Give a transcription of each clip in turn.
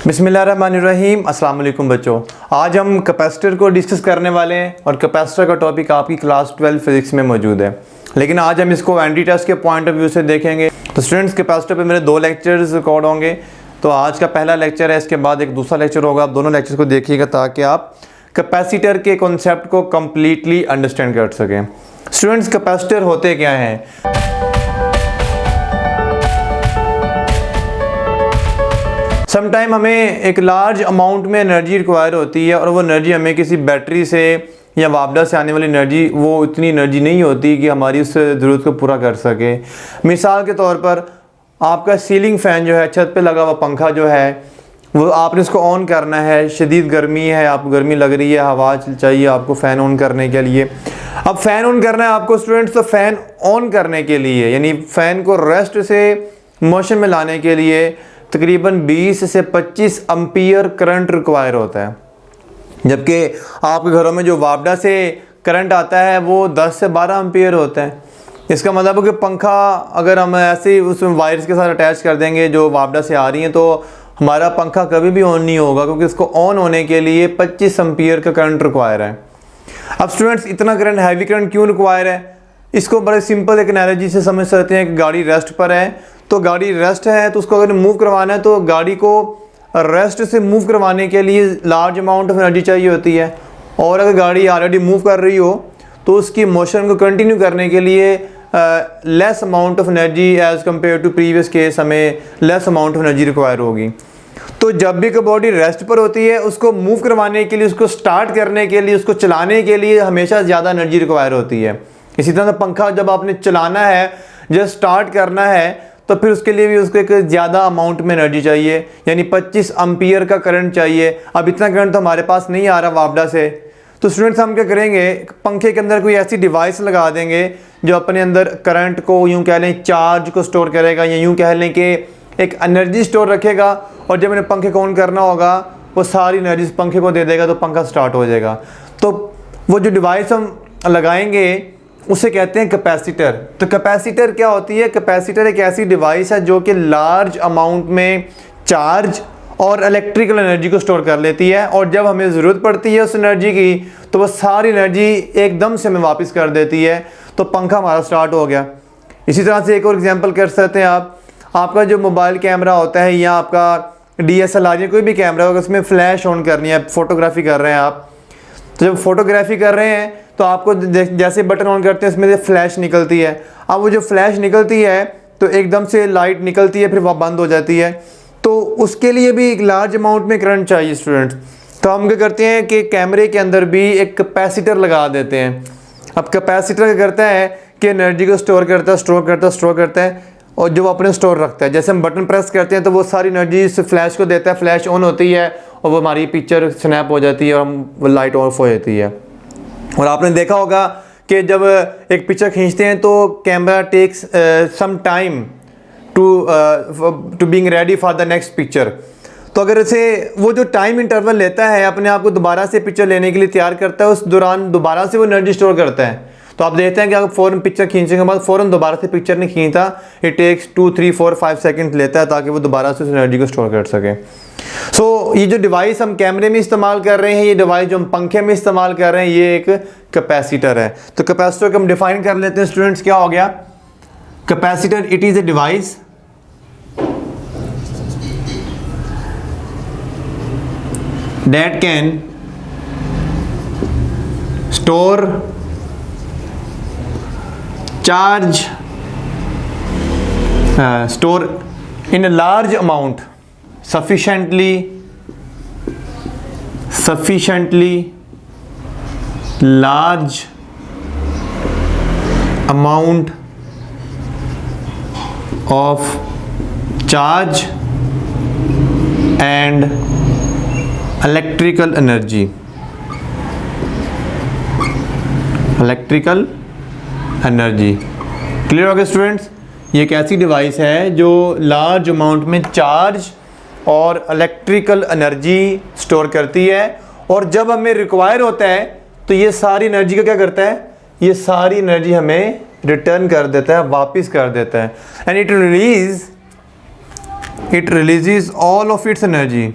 बिस्मिल्लाहिर्रहमानिर्रहीम। अस्सलाम वालेकुम बच्चों, आज हम कैपेसिटर को डिस्कस करने वाले हैं और कैपेसिटर का टॉपिक आपकी क्लास 12 फिजिक्स में मौजूद है, लेकिन आज हम इसको एंटी टेस्ट के पॉइंट ऑफ व्यू से देखेंगे। तो स्टूडेंट्स, कैपेसिटर पे मेरे 2 लेक्चर्स रिकॉर्ड होंगे। तो आज का पहला लेक्चर है, इसके बाद एक दूसरा लेक्चर होगा। आप दोनों लेक्चर्स को देखिएगा ताकि आप कैपेसिटर के कॉन्सेप्ट को कम्प्लीटली अंडरस्टैंड कर सकें। स्टूडेंट्स, कैपेसिटर होते क्या हैं? समटाइम हमें एक लार्ज अमाउंट में एनर्जी रिक्वायर होती है और वो एनर्जी हमें किसी बैटरी से या वापडा से आने वाली एनर्जी, वो इतनी एनर्जी नहीं होती कि हमारी उस ज़रूरत को पूरा कर सके। मिसाल के तौर पर आपका सीलिंग फ़ैन जो है, छत पे लगा हुआ पंखा जो है, वो आपने इसको ऑन करना है। शदीद गर्मी है, आपको गर्मी लग रही है, हवा चाहिए आपको फ़ैन ऑन करने के लिए। अब फ़ैन ऑन करना है आपको स्टूडेंट्स, तो फ़ैन ऑन करने के लिए यानी फ़ैन को रेस्ट से मोशन में लाने के लिए तकरीबन 20 से 25 एम्पीयर करंट रिक्वायर होता है, जबकि आपके घरों में जो वापडा से करंट आता है वो 10 से 12 एम्पीयर होता है। इसका मतलब है कि पंखा अगर हम ऐसे ही उसमें वायर्स के साथ अटैच कर देंगे जो वापडा से आ रही हैं, तो हमारा पंखा कभी भी ऑन नहीं होगा, क्योंकि इसको ऑन होने के लिए 25 एम्पीयर का करंट रिक्वायर है। अब स्टूडेंट्स, इतना करंट, हैवी करंट क्यों रिक्वायर है? इसको बड़े सिंपल एक एनालॉजी से समझ सकते हैं कि गाड़ी रेस्ट पर है, तो गाड़ी रेस्ट है तो उसको अगर मूव करवाना है तो गाड़ी को रेस्ट से मूव करवाने के लिए लार्ज अमाउंट ऑफ एनर्जी चाहिए होती है। और अगर गाड़ी ऑलरेडी मूव कर रही हो तो उसकी मोशन को कंटिन्यू करने के लिए less amount of energy as compare to previous case हमें less amount of energy require होगी। तो जब भी कोई बॉडी रेस्ट पर होती है, उसको मूव करवाने के लिए, उसको स्टार्ट करने के लिए, उसको चलाने के लिए हमेशा ज़्यादा एनर्जी रिक्वायर होती है। इसी तरह पंखा जब आपने चलाना है, जब स्टार्ट करना है, तो फिर उसके लिए भी उसको एक ज़्यादा अमाउंट में एनर्जी चाहिए, यानी 25 एम्पीयर का करंट चाहिए। अब इतना करंट तो हमारे पास नहीं आ रहा वापडा से, तो स्टूडेंट्स हम क्या करेंगे, पंखे के अंदर कोई ऐसी डिवाइस लगा देंगे जो अपने अंदर करंट को, यूँ कह लें चार्ज को स्टोर करेगा, या यूँ कह लें कि एक एनर्जी स्टोर रखेगा, और जब मैंने पंखे को ऑन करना होगा वो सारी एनर्जी पंखे को दे देगा, तो पंखा स्टार्ट हो जाएगा। तो वो जो डिवाइस हम लगाएंगे उसे कहते हैं कैपेसिटर। तो कैपेसिटर क्या होती है? कैपेसिटर एक ऐसी डिवाइस है जो कि लार्ज अमाउंट में चार्ज और इलेक्ट्रिकल एनर्जी को स्टोर कर लेती है, और जब हमें ज़रूरत पड़ती है उस एनर्जी की, तो वह सारी एनर्जी एकदम से हमें वापस कर देती है, तो पंखा हमारा स्टार्ट हो गया। इसी तरह से एक और एग्जांपल कर सकते हैं आप। आपका जो मोबाइल कैमरा होता है या आपका DSLR या कोई भी कैमरा होगा, उसमें फ्लैश ऑन करनी है, फ़ोटोग्राफी कर रहे हैं आप, तो जब फोटोग्राफी कर रहे हैं तो आपको जैसे बटन ऑन करते हैं इसमें से फ्लैश निकलती है। अब वो जो फ्लैश निकलती है तो एकदम से लाइट निकलती है, फिर वह बंद हो जाती है, तो उसके लिए भी एक लार्ज अमाउंट में करंट चाहिए स्टूडेंट्स। तो हम क्या करते हैं कि कैमरे के अंदर भी एक कैपेसिटर लगा देते हैं। अब कैपेसिटर क्या करता है कि एनर्जी को स्टोर करता है, और जो अपने स्टोर रखता है। जैसे हम बटन प्रेस करते हैं तो वो सारी एनर्जी इस फ्लैश को देता है, फ्लैश ऑन होती है और वो हमारी पिक्चर स्नैप हो जाती है और वो लाइट ऑफ हो जाती है। और आपने देखा होगा कि जब एक पिक्चर खींचते हैं तो camera takes some time to being ready for the next picture. तो अगर इसे वो जो टाइम इंटरवल लेता है अपने आप को दोबारा से पिक्चर लेने के लिए तैयार करता है, उस दौरान दोबारा से वो एनर्जी स्टोर करता है। तो आप देखते हैं कि अगर फ़ौरन पिक्चर खींचने के बाद फ़ौरन दोबारा से पिक्चर नहीं खींचता, इट टेक्स 2, 3, 4, 5 सेकंड लेता है ताकि वो दोबारा से उस एनर्जी को स्टोर कर सके। सो ये जो डिवाइस हम कैमरे में इस्तेमाल कर रहे हैं, ये डिवाइस जो हम पंखे में इस्तेमाल कर रहे हैं, ये एक कैपेसिटर है। तो कैपेसिटर को हम डिफाइन कर लेते हैं स्टूडेंट्स। क्या हो गया capacitor? It is a device that can store charge store in a large amount, sufficiently large amount of charge and electrical energy. Clear हो गया स्टूडेंट्स? ये एक ऐसी डिवाइस है जो लार्ज अमाउंट में चार्ज और इलेक्ट्रिकल एनर्जी स्टोर करती है, और जब हमें रिक्वायर होता है तो ये सारी एनर्जी का क्या करता है? ये सारी एनर्जी हमें रिटर्न कर देता है, वापस कर देता है। And it releases all of it's energy.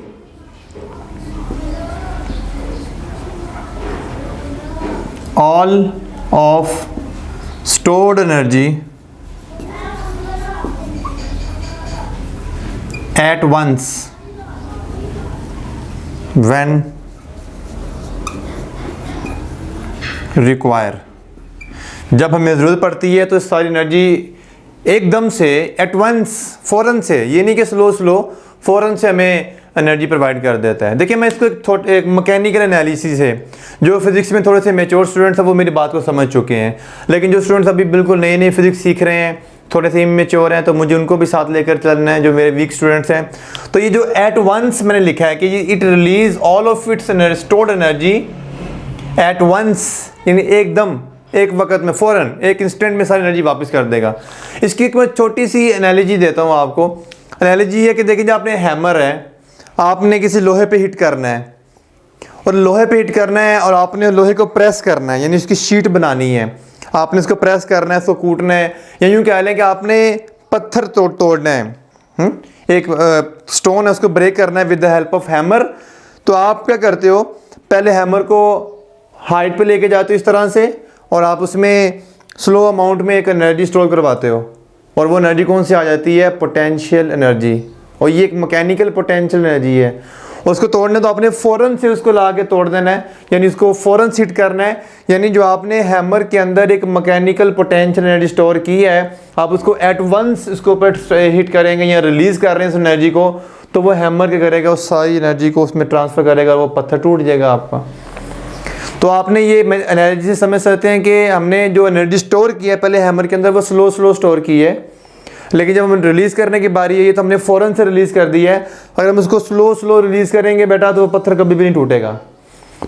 all of stored energy at once when require। जब हमें ज़रूरत पड़ती है तो सारी एनर्जी एकदम से, एट वंस, फ़ौरन से, ये नहीं कि स्लो स्लो, फ़ौरन से हमें एनर्जी प्रोवाइड कर देता है। देखिए मैं इसको एक मैकेनिकल एनालिसिस है, जो फिज़िक्स में थोड़े से मेच्योर स्टूडेंट्स हैं वो मेरी बात को समझ चुके हैं, लेकिन जो स्टूडेंट्स अभी बिल्कुल नए नए फिज़िक्स सीख रहे हैं, थोड़े से इमेच्योर हैं, तो मुझे उनको भी साथ लेकर चलना है, जो मेरे वीक स्टूडेंट्स हैं। तो ये जो एट वंस मैंने लिखा है कि it release all of its stored energy at once, यानी एकदम, एक वक्त में, फ़ौरन, एक इंस्टेंट में सारी एनर्जी वापस कर देगा। इसकी एक मैं छोटी सी एनालॉजी देता हूँ आपको। एनालॉजी है कि देखिए जो आपने हैमर है, आपने किसी लोहे पे हिट करना है, और लोहे पे हिट करना है और आपने लोहे को प्रेस करना है, यानी उसकी शीट बनानी है, आपने इसको प्रेस करना है, इसको कूटना है, या यूँ कह लें कि आपने पत्थर तोड़ना है, एक स्टोन है उसको ब्रेक करना है with the help of hammer. तो आप क्या करते हो, पहले हैमर को हाइट पे लेके जाते हो इस तरह से, और आप उसमें स्लो अमाउंट में एक एनर्जी स्टोर करवाते हो, और वो एनर्जी कौन सी आ जाती है, पोटेंशियल एनर्जी, और ये एक मैकेनिकल पोटेंशियल एनर्जी है। और उसको तोड़ने तो आपने फ़ौरन से उसको ला के तोड़ देना है, यानी उसको फ़ौरन से हिट करना है, यानी जो आपने हैमर के अंदर एक मैकेनिकल पोटेंशियल एनर्जी स्टोर की है, आप उसको एट वंस उसके ऊपर हिट करेंगे या रिलीज़ कर रहे हैं उस एनर्जी को, तो वो हैमर क्या करेगा, उस सारी एनर्जी को उसमें ट्रांसफ़र करेगा, वो पत्थर टूट जाएगा आपका। तो आपने ये एनर्जी से समझ सकते हैं कि हमने जो एनर्जी स्टोर की है पहले हैमर के अंदर, वो स्लो स्लो स्टोर की है, लेकिन जब हम रिलीज़ करने की बारी है, ये तो हमने फ़ौरन से रिलीज़ कर दिया है। अगर हम उसको स्लो स्लो रिलीज़ करेंगे बेटा, तो वो पत्थर कभी भी नहीं टूटेगा।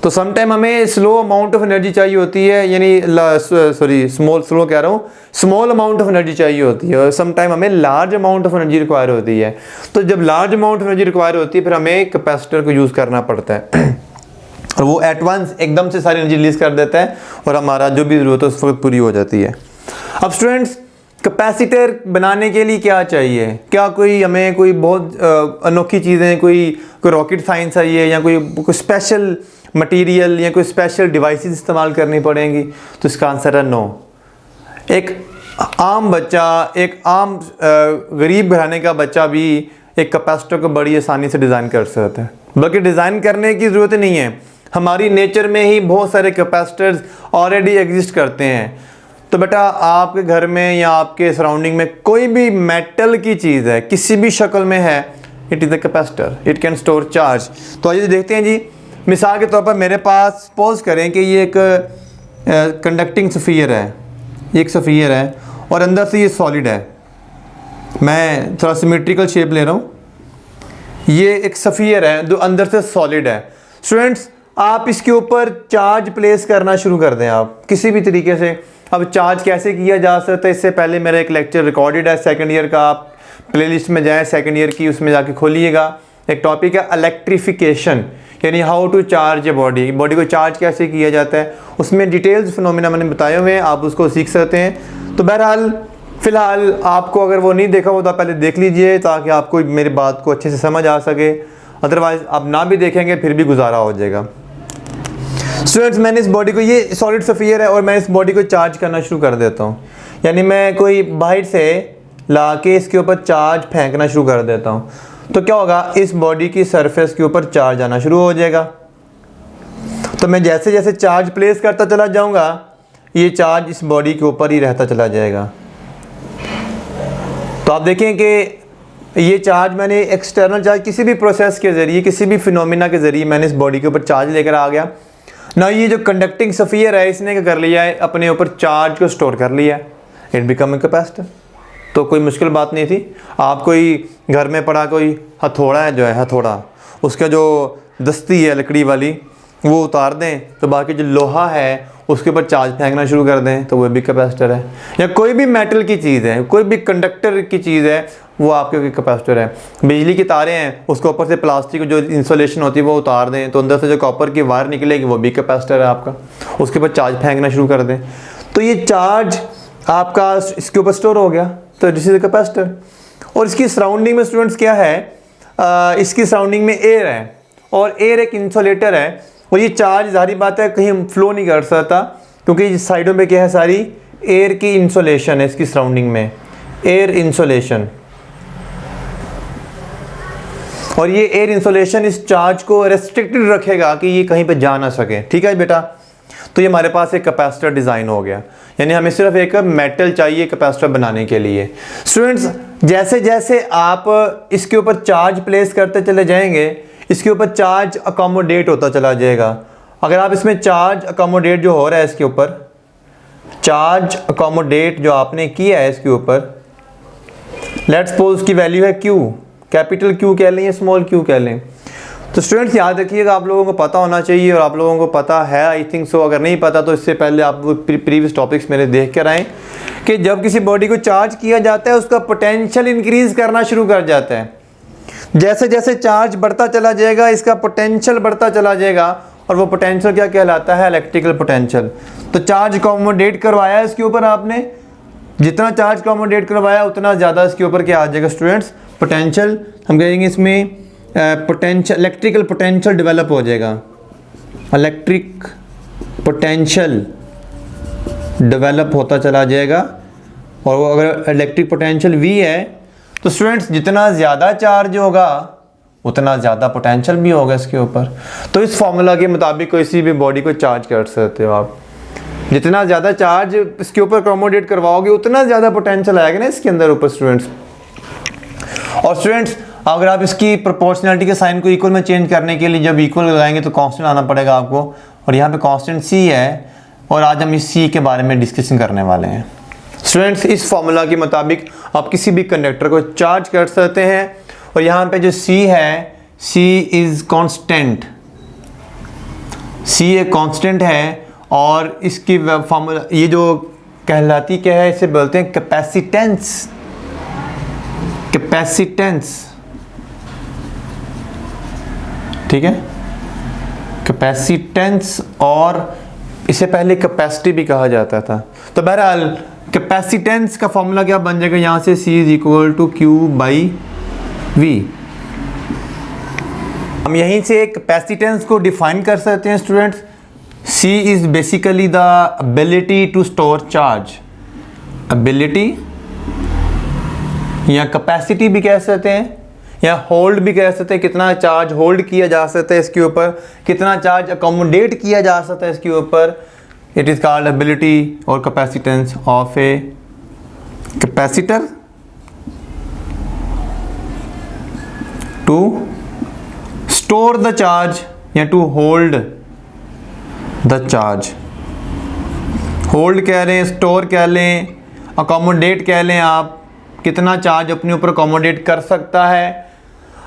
तो सम टाइम हमें स्लो अमाउंट ऑफ एनर्जी चाहिए होती है, यानी स्लो कह रहा हूँ, स्मॉल अमाउंट ऑफ एनर्जी चाहिए होती है, और सम टाइम हमें large amount of energy require होती है। तो जब large amount of energy require होती है, फिर हमें कैपेसिटर को यूज़ करना पड़ता है, और वो एट वंस एकदम से सारी एनर्जी रिलीज़ कर देता है, और हमारा जो भी ज़रूरत है उस वक्त पूरी हो जाती है। अब स्टूडेंट्स, कैपेसिटर बनाने के लिए क्या चाहिए, क्या कोई हमें कोई बहुत अनोखी चीज़ें, कोई रॉकेट साइंस है ये, या कोई स्पेशल मटेरियल या कोई स्पेशल डिवाइसेस इस्तेमाल करनी पड़ेंगी? तो इसका आंसर है नो। एक आम बच्चा, एक आम गरीब घराने का बच्चा भी एक कैपेसिटर को बड़ी आसानी से डिज़ाइन कर सकता है, बल्कि डिज़ाइन करने की ज़रूरत नहीं है, हमारी नेचर में ही बहुत सारे कैपेसिटर्स ऑलरेडी एग्जिस्ट करते हैं। तो बेटा आपके घर में या आपके सराउंडिंग में कोई भी मेटल की चीज़ है, किसी भी शक्ल में है, it is a capacitor, it can store charge. तो आइए देखते हैं जी, मिसाल के तौर पर मेरे पास सपोज करें कि ये एक कंडक्टिंग सफ़ियर है, ये एक सफ़ियर है और अंदर से ये सॉलिड है, मैं थोड़ा सिमेट्रिकल शेप ले रहा हूँ, ये एक सफ़ियर है जो अंदर से सॉलिड है। स्टूडेंट्स, आप इसके ऊपर चार्ज प्लेस करना शुरू कर दें, आप किसी भी तरीके से। अब चार्ज कैसे किया जा सकता है, इससे पहले मेरा एक लेक्चर रिकॉर्डेड है सेकंड ईयर का, आप प्लेलिस्ट में जाएं सेकंड ईयर की, उसमें जाके खोलिएगा। एक टॉपिक है इलेक्ट्रिफिकेशन, यानी how to charge a body, body को चार्ज कैसे किया जाता है, उसमें डिटेल्स फिनोमिना मैंने बताए हुए हैं, आप उसको सीख सकते हैं। तो बहरहाल फ़िलहाल आपको अगर वो नहीं देखा हो तो आप पहले देख लीजिए, ताकि आपको मेरी बात को अच्छे से समझ आ सके, अदरवाइज़ आप ना भी देखेंगे फिर भी गुजारा हो जाएगा। स्टूडेंट्स, मैंने इस बॉडी को, ये सॉलिड सफ़ियर है और मैं इस बॉडी को चार्ज करना शुरू कर देता हूँ, यानी मैं कोई बाहर से ला के इसके ऊपर चार्ज फेंकना शुरू कर देता हूँ, तो क्या होगा, इस बॉडी की सरफेस के ऊपर चार्ज आना शुरू हो जाएगा। तो मैं जैसे जैसे चार्ज प्लेस करता चला जाऊँगा, ये चार्ज इस बॉडी के ऊपर ही रहता चला जाएगा। तो आप देखें कि ये चार्ज मैंने एक्सटर्नल चार्ज किसी भी प्रोसेस के ज़रिए, किसी भी फिनोमिना के ज़रिए मैंने इस बॉडी के ऊपर चार्ज लेकर आ गया ना। ये जो कंडक्टिंग सफ़ियर है, इसने क्या कर लिया है, अपने ऊपर चार्ज को स्टोर कर लिया है, इट बिकम ए कैपेसिटर। तो कोई मुश्किल बात नहीं थी। आप कोई घर में पड़ा कोई हथौड़ा है, जो है हथौड़ा, उसका जो दस्ती है लकड़ी वाली वो उतार दें, तो बाकी जो लोहा है उसके ऊपर चार्ज फेंकना शुरू कर दें, तो वो भी कैपेसिटर है। या कोई भी मेटल की चीज़ है, कोई भी कंडक्टर की चीज़ है, वो आपके कैपेसिटर है। बिजली की तारें हैं, उसके ऊपर से प्लास्टिक जो इंसुलेशन होती है वो उतार दें, तो अंदर से जो कॉपर की वायर निकलेगी वो भी कैपेसिटर है आपका, उसके ऊपर चार्ज फेंकना शुरू कर दें, तो ये चार्ज आपका इसके ऊपर स्टोर हो गया, तो दिस इज अ कैपेसिटर। और इसकी सराउंडिंग में स्टूडेंट्स क्या है, इसकी सराउंडिंग में एयर है, और एयर एक इंसुलेटर है, और ये चार्ज जारी बात है कहीं फ्लो नहीं कर सकता, क्योंकि साइडों पे क्या है, सारी एयर की इंसुलेशन है इसकी सराउंडिंग में, एयर इंसुलेशन। और ये एयर इंसुलेशन इस चार्ज को रेस्ट्रिक्टेड रखेगा कि ये कहीं पे जा ना सके। ठीक है बेटा, तो ये हमारे पास एक कैपेसिटर डिज़ाइन हो गया, यानी हमें सिर्फ एक मेटल चाहिए कैपेसिटर बनाने के लिए। स्टूडेंट्स, जैसे जैसे आप इसके ऊपर चार्ज प्लेस करते चले जाएंगे, इसके ऊपर चार्ज अकोमोडेट होता चला जाएगा। अगर आप इसमें चार्ज अकोमोडेट जो हो रहा है इसके ऊपर, चार्ज अकोमोडेट जो आपने किया है इसके ऊपर, लेट्स सपोज की वैल्यू है Q, कैपिटल Q कह लें या स्मॉल q कह लें। तो स्टूडेंट्स याद रखिएगा, आप लोगों को पता होना चाहिए, और आप लोगों को पता है आई थिंक सो। अगर नहीं पता तो इससे पहले आप प्रीवियस टॉपिक्स मेरे देख कर आएँ कि जब किसी बॉडी को चार्ज किया जाता है उसका पोटेंशियल इंक्रीज करना शुरू कर जाता है। जैसे जैसे चार्ज बढ़ता चला जाएगा इसका पोटेंशियल बढ़ता चला जाएगा, और वो पोटेंशियल क्या कहलाता है, इलेक्ट्रिकल पोटेंशियल। तो चार्ज अकोमोडेट करवाया इसके ऊपर आपने, जितना चार्ज अकोमोडेट करवाया उतना ज़्यादा इसके ऊपर क्या आ जाएगा स्टूडेंट्स, पोटेंशियल। हम कहेंगे इसमें पोटेंशियल, इलेक्ट्रिकल पोटेंशियल डेवलप हो जाएगा, इलेक्ट्रिक पोटेंशियल डेवलप होता चला जाएगा। और वो अगर इलेक्ट्रिक पोटेंशियल V है तो स्टूडेंट्स जितना ज़्यादा चार्ज होगा उतना ज़्यादा पोटेंशियल भी होगा इसके ऊपर। तो इस फॉर्मूला के मुताबिक किसी भी बॉडी को चार्ज कर सकते हो आप। जितना ज़्यादा चार्ज इसके ऊपर अकोमोडेट करवाओगे उतना ज़्यादा पोटेंशियल आएगा ना इसके अंदर ऊपर स्टूडेंट्स। और स्टूडेंट्स, अगर आप इसकी प्रोपोर्शनलिटी के साइन को इक्वल में चेंज करने के लिए जब इक्वल लगाएंगे तो कांस्टेंट आना पड़ेगा आपको, और यहाँ पे कांस्टेंट C है, और आज हम इस C के बारे में डिस्कशन करने वाले हैं। स्टूडेंट्स, इस फॉर्मूला के मुताबिक आप किसी भी कंडक्टर को चार्ज कर सकते हैं, और यहाँ पे जो C है, C इज़ कांस्टेंट, C एक कांस्टेंट है, और इसकी फॉर्मूला ये जो कहलाती क्या है, इसे बोलते हैं कैपेसिटेंस। कैपेसिटेंस, ठीक है, कैपेसिटेंस, और इसे पहले कैपेसिटी भी कहा जाता था। तो बहरहाल कैपेसिटेंस का फॉर्मूला क्या बन जाएगा, यहाँ से C is equal to Q/V। हम यहीं से कैपेसिटेंस को डिफाइन कर सकते हैं students. C is basically the ability to store charge, ability या कैपेसिटी भी कह सकते हैं, या होल्ड भी कह सकते हैं, कितना चार्ज होल्ड किया जा सकता है इसके ऊपर, कितना चार्ज अकोमोडेट किया जा सकता है इसके ऊपर। इट इज़ कॉल्ड एबिलिटी और capacitance of a capacitor to store the charge या to hold the charge. Hold कह लें, स्टोर कह लें, अकोमोडेट कह लें, आप कितना चार्ज अपने ऊपर अकोमोडेट कर सकता है।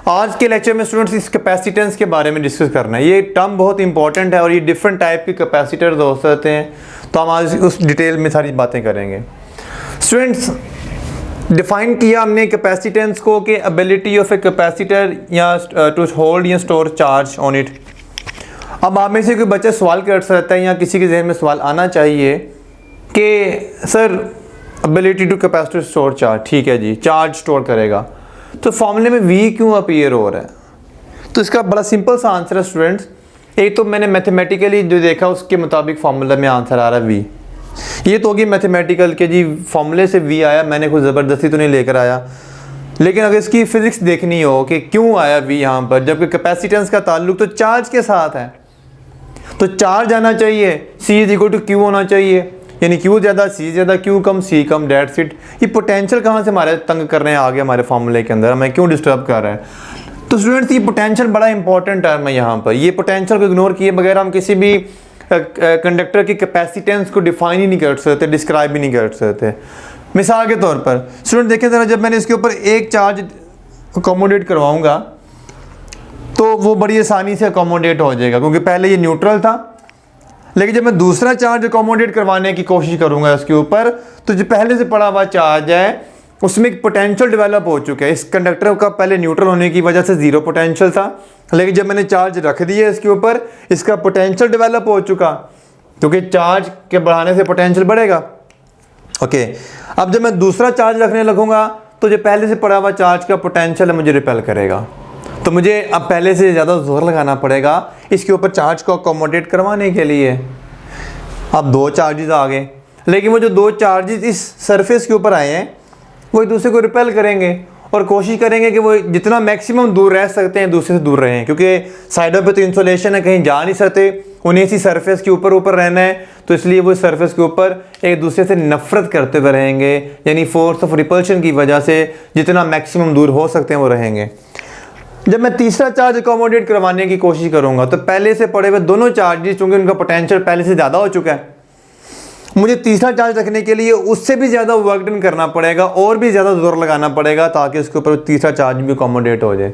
आज के लेक्चर में स्टूडेंट्स इस कैपेसिटेंस के बारे में डिस्कस करना है। ये टर्म बहुत इंपॉर्टेंट है, और ये डिफरेंट टाइप के कैपेसिटर्स हो सकते हैं, तो हम आज उस डिटेल में सारी बातें करेंगे। स्टूडेंट्स, डिफाइन किया हमने कैपेसिटेंस को कि एबिलिटी ऑफ ए कैपेसिटर या टू होल्ड या स्टोर चार्ज ऑन इट। अब आप में से कोई बच्चा सवाल कर सकता है, या किसी के जहन में सवाल आना चाहिए कि sir ability to capacitor store charge, ठीक है जी, चार्ज स्टोर करेगा, तो फॉर्मूले में V क्यों अपीयर हो रहा है? तो इसका बड़ा सिंपल सा आंसर है स्टूडेंट्स। एक तो मैंने मैथमेटिकली जो देखा उसके मुताबिक फार्मूला में आंसर आ रहा है V। ये तो होगी मैथमेटिकल के जी, फार्मूले से V आया, मैंने कोई ज़बरदस्ती तो नहीं लेकर आया। लेकिन अगर इसकी फिजिक्स देखनी हो कि क्यों आया V यहाँ पर, जबकि कैपेसिटेंस का ताल्लुक तो चार्ज के साथ है, तो चार्ज आना चाहिए, C is equal to Q होना चाहिए, यानी Q ज़्यादा C ज़्यादा, Q कम C कम, डेट्स इट। ये पोटेंशियल कहाँ से हमारे तंग कर रहे हैं आगे हमारे फार्मूले के अंदर, हमें क्यों डिस्टर्ब कर रहे हैं? तो स्टूडेंट्स, ये पोटेंशियल बड़ा इंपॉर्टेंट टर्म है यहाँ पर। ये पोटेंशियल को इग्नोर किए बगैर हम किसी भी कंडक्टर की कैपेसिटेंस को डिफाइन ही नहीं कर सकते, डिस्क्राइब भी नहीं कर सकते। मिसाल के तौर पर स्टूडेंट देखें ज़रा, जब मैंने इसके ऊपर एक चार्ज अकोमोडेट करवाऊँगा तो वो बड़ी आसानी से अकोमोडेट हो जाएगा, क्योंकि पहले ये न्यूट्रल था। लेकिन जब मैं दूसरा चार्ज अकोमोडेट करवाने की कोशिश करूंगा इसके ऊपर, तो जो पहले से पड़ा हुआ चार्ज है उसमें एक पोटेंशियल डेवलप हो चुका है। इस कंडक्टर का पहले न्यूट्रल होने की वजह से ज़ीरो पोटेंशियल था, लेकिन जब मैंने चार्ज रख दिया इसके ऊपर, इसका पोटेंशियल डेवलप हो चुका, क्योंकि चार्ज के बढ़ाने से पोटेंशियल बढ़ेगा। ओके, अब जब मैं दूसरा चार्ज रखने लगूंगा तो जो पहले से पड़ा हुआ चार्ज का पोटेंशियल है मुझे रिपेल करेगा, तो मुझे अब पहले से ज़्यादा जोर लगाना पड़ेगा इसके ऊपर चार्ज को अकोमोडेट करवाने के लिए। अब दो चार्जेस आ गए, लेकिन वो जो दो चार्जेस इस सरफेस के ऊपर आए हैं वो एक दूसरे को रिपेल करेंगे और कोशिश करेंगे कि वो जितना मैक्सिमम दूर रह सकते हैं दूसरे से दूर रहें, क्योंकि साइडों पे तो इंसुलेशन है, कहीं जा नहीं सकते, उन्हें इसी सरफेस के ऊपर रहना है, तो इसलिए वो सरफेस के ऊपर एक दूसरे से नफरत करते हुए रहेंगे, यानी फोर्स ऑफ रिपल्शन की वजह से जितना मैक्सिमम दूर हो सकते हैं वो रहेंगे। जब मैं तीसरा चार्ज अकोमोडेट करवाने की कोशिश करूँगा तो पहले से पड़े हुए दोनों चार्जेस, चूँकि उनका पोटेंशियल पहले से ज़्यादा हो चुका है, मुझे तीसरा चार्ज रखने के लिए उससे भी ज़्यादा वर्क डन करना पड़ेगा और भी ज़्यादा जोर लगाना पड़ेगा ताकि उसके ऊपर तीसरा चार्ज भी अकोमोडेट हो जाए।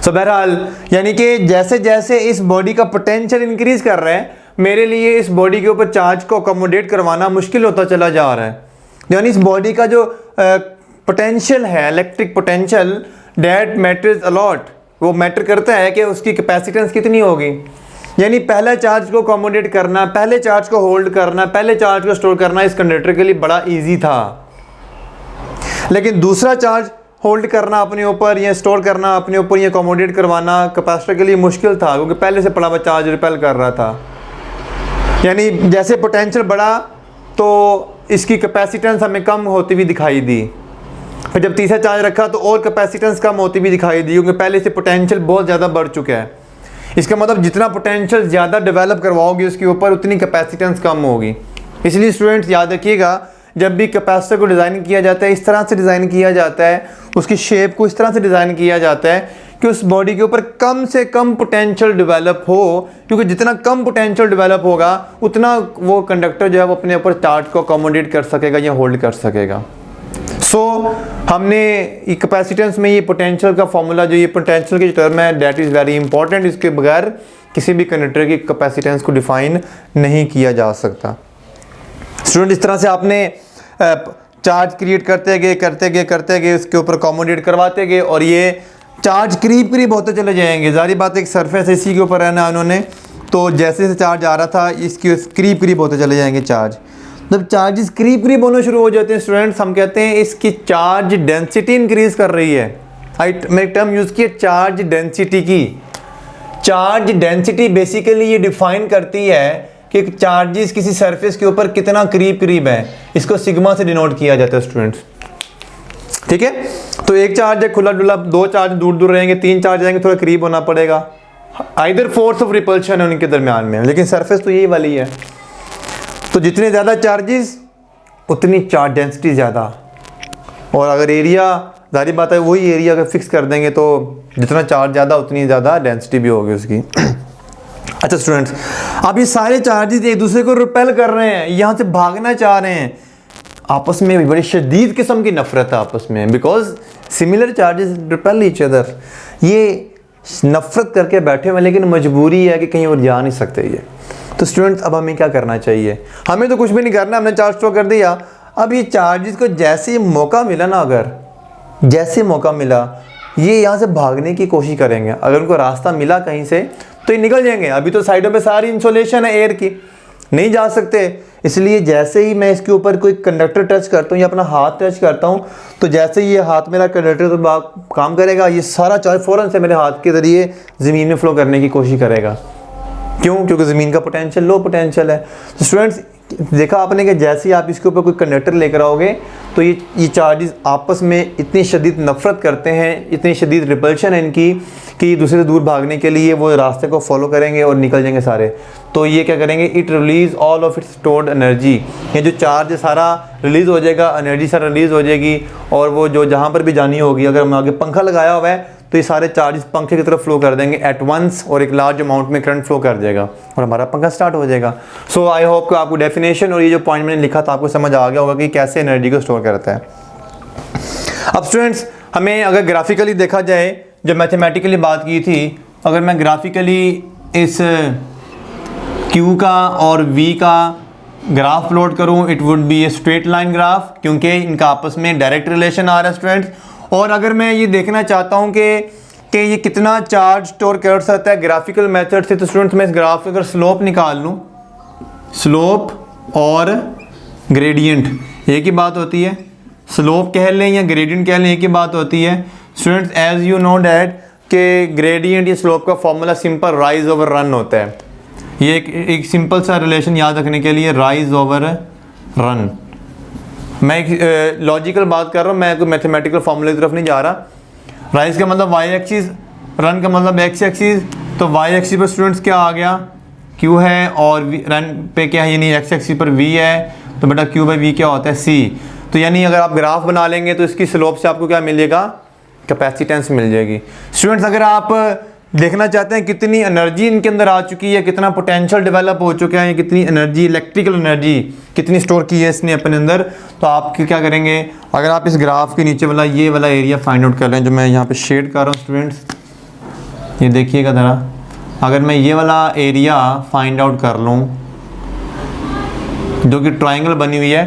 सो बहरहाल यानी कि जैसे जैसे इस बॉडी का पोटेंशियल इंक्रीज कर रहा है, मेरे लिए इस बॉडी के ऊपर चार्ज को अकोमोडेट करवाना मुश्किल होता चला जा रहा है। यानी इस बॉडी का जो पोटेंशियल है, electric potential, that matters a lot, वो मैटर करता है कि उसकी कैपेसिटेंस कितनी होगी। यानी पहला चार्ज को अकोमोडेट करना, पहले चार्ज को होल्ड करना, पहले चार्ज को स्टोर करना इस कंडक्टर के लिए बड़ा इजी था, लेकिन दूसरा चार्ज होल्ड करना अपने ऊपर या स्टोर करना अपने ऊपर या अकोमोडेट करवाना कैपेसिटर के लिए मुश्किल था, क्योंकि पहले से पड़ा हुआ चार्ज रिपेल कर रहा था। यानी जैसे पोटेंशियल बढ़ा तो इसकी कैपेसिटेंस हमें कम होती हुई दिखाई दी, फिर जब तीसरा चार्ज रखा तो और कैपेसिटेंस कम होती हुई दिखाई दी, क्योंकि पहले से पोटेंशियल बहुत ज़्यादा बढ़ चुका है। इसका मतलब जितना पोटेंशियल ज़्यादा डेवलप करवाओगे उसके ऊपर उतनी कैपेसिटेंस कम होगी। इसलिए स्टूडेंट्स याद रखिएगा, जब भी कैपेसिटर को डिज़ाइन किया जाता है इस तरह से डिज़ाइन किया जाता है, उसकी शेप को इस तरह से डिज़ाइन किया जाता है कि उस बॉडी के ऊपर कम से कम पोटेंशियल डेवलप हो, क्योंकि जितना कम पोटेंशियल डेवलप होगा उतना वो कंडक्टर जो है वो अपने ऊपर चार्ज को अकोमोडेट कर सकेगा या होल्ड कर सकेगा। हमने कैपेसिटेंस में ये पोटेंशियल का फॉर्मूला, जो ये पोटेंशियल की टर्म है, दैट इज़ वेरी इंपॉर्टेंट। इसके बगैर किसी भी कंडक्टर की कैपेसिटेंस को डिफाइन नहीं किया जा सकता। स्टूडेंट इस तरह से आपने चार्ज क्रिएट करते गए उसके ऊपर अकोमोडेट करवाते गए और ये चार्ज करीब होते चले जाएंगे। जारी बात है, एक सरफेस इसी के ऊपर रहना उन्होंने, तो जैसे जैसे चार्ज आ रहा था इसकी करीब होते चले जाएंगे चार्ज। जब चार्जेस करीब होने शुरू हो जाते हैं स्टूडेंट्स, हम कहते हैं इसकी चार्ज डेंसिटी इंक्रीज कर रही है। मैं एक टर्म यूज़ किया चार्ज डेंसिटी की। चार्ज डेंसिटी बेसिकली ये डिफाइन करती है कि चार्जेस किसी सरफेस के ऊपर कितना करीब है, इसको सिग्मा से डिनोट किया जाता है स्टूडेंट्स, ठीक है। तो एक चार्ज है खुला डुला, दो चार्ज दूर रहेंगे, तीन चार्ज आएंगे थोड़ा करीब होना पड़ेगा, आइदर फोर्स ऑफ रिपल्शन है उनके दरमियान में, लेकिन सरफेस तो यही वाली है। तो जितने ज़्यादा चार्जेस उतनी चार्ज डेंसिटी ज़्यादा, और अगर एरिया, जारी बात है वही एरिया अगर फिक्स कर देंगे तो जितना चार्ज ज़्यादा उतनी ज़्यादा डेंसिटी भी होगी उसकी। अच्छा स्टूडेंट्स, अब ये सारे चार्जेस एक दूसरे को रिपेल कर रहे हैं, यहाँ से भागना चाह रहे हैं, आपस में बड़ी शदीद किस्म की नफरत है आपस में, because similar charges repel each other. ये नफरत करके बैठे हुए, लेकिन मजबूरी है कि कहीं और जा नहीं सकते ये। तो स्टूडेंट्स अब हमें क्या करना चाहिए? हमें तो कुछ भी नहीं करना, हमने चार्ज स्टोर कर दिया। अब ये चार्जेस को जैसे मौका मिला ना, अगर जैसे मौका मिला ये यहाँ से भागने की कोशिश करेंगे। अगर उनको रास्ता मिला कहीं से तो ये निकल जाएंगे। अभी तो साइडों पे सारी इंसुलेशन है एयर की, नहीं जा सकते। इसलिए जैसे ही मैं इसके ऊपर कोई कंडक्टर टच करता हूँ या अपना हाथ टच करता हूँ, तो जैसे ही ये हाथ मेरा कंडक्टर तो काम करेगा, ये सारा चार्ज फ़ौरन से मेरे हाथ के ज़रिए ज़मीन में फ्लो करने की कोशिश करेगा। क्यों? क्योंकि ज़मीन का पोटेंशियल लो पोटेंशियल है। तो स्टूडेंट्स देखा आपने कि जैसे ही आप इसके ऊपर कोई कंडक्टर लेकर आओगे तो ये चार्जेस आपस में इतनी शदीद नफरत करते हैं, इतनी शदीद रिपल्शन है इनकी कि दूसरे से दूर भागने के लिए वो रास्ते को फॉलो करेंगे और निकल जाएंगे सारे। तो ये क्या करेंगे? It release all of its stored energy. ये जो चार्ज है सारा रिलीज़ हो जाएगा, एनर्जी सारा रिलीज़ हो जाएगी, और वो जो जहाँ पर भी जानी होगी, अगर हम आगे पंखा लगाया हुआ है तो ये सारे चार्जेस पंखे की तरफ फ्लो कर देंगे एट वंस, और एक लार्ज अमाउंट में करंट फ्लो कर जाएगा और हमारा पंखा स्टार्ट हो जाएगा। सो आई होप कि आपको डेफिनेशन और ये जो पॉइंट मैंने लिखा था आपको समझ आ गया होगा कि कैसे एनर्जी को स्टोर करता है। अब स्टूडेंट्स हमें अगर ग्राफिकली देखा जाए, जब मैथमेटिकली बात की थी, अगर मैं ग्राफिकली इस Q का और V का ग्राफ प्लॉट करूँ, it would be a straight line graph, क्योंकि इनका आपस में डायरेक्ट रिलेशन आ रहा है स्टूडेंट्स। और अगर मैं ये देखना चाहता हूँ कि ये कितना चार्ज स्टोर कर सकता है ग्राफिकल मेथड से, तो स्टूडेंट्स मैं इस ग्राफ से अगर स्लोप निकाल लूँ, स्लोप और ग्रेडियंट एक ही बात होती है, स्लोप कह लें या ग्रेडियंट कह लें एक ही बात होती है students. As you know that कि ग्रेडियंट या स्लोप का formula simple rise over run होता है। ये एक सिंपल सा रिलेशन याद रखने के लिए, राइज ओवर रन। मैं एक लॉजिकल बात कर रहा हूँ, मैं कोई मैथमेटिकल फॉर्मूले की तरफ नहीं जा रहा। राइज का मतलब वाई एक्सिस, रन का मतलब एक्स एक्सिस। तो वाई एक्सिस पर स्टूडेंट्स क्या आ गया, क्यू है, और रन पे क्या है, यानी एक्स एक्सिस पर वी है, तो बेटा क्यू बाई वी क्या होता है, सी। तो यानी अगर आप ग्राफ बना लेंगे तो इसकी स्लोप से आपको क्या मिलेगा, कैपेसिटेंस मिल जाएगी। स्टूडेंट्स अगर आप देखना चाहते हैं कितनी एनर्जी इनके अंदर आ चुकी है, कितना पोटेंशियल डेवलप हो चुका है, कितनी एनर्जी, इलेक्ट्रिकल एनर्जी कितनी स्टोर की है इसने अपने अंदर, तो आप क्या करेंगे, अगर आप इस ग्राफ के नीचे वाला ये वाला एरिया फाइंड आउट कर लें, जो मैं यहाँ पे शेड कर रहा हूँ स्टूडेंट्स, ये देखिएगा ज़रा, अगर मैं ये वाला एरिया फाइंड आउट कर लूँ जो कि ट्राइंगल बनी हुई है,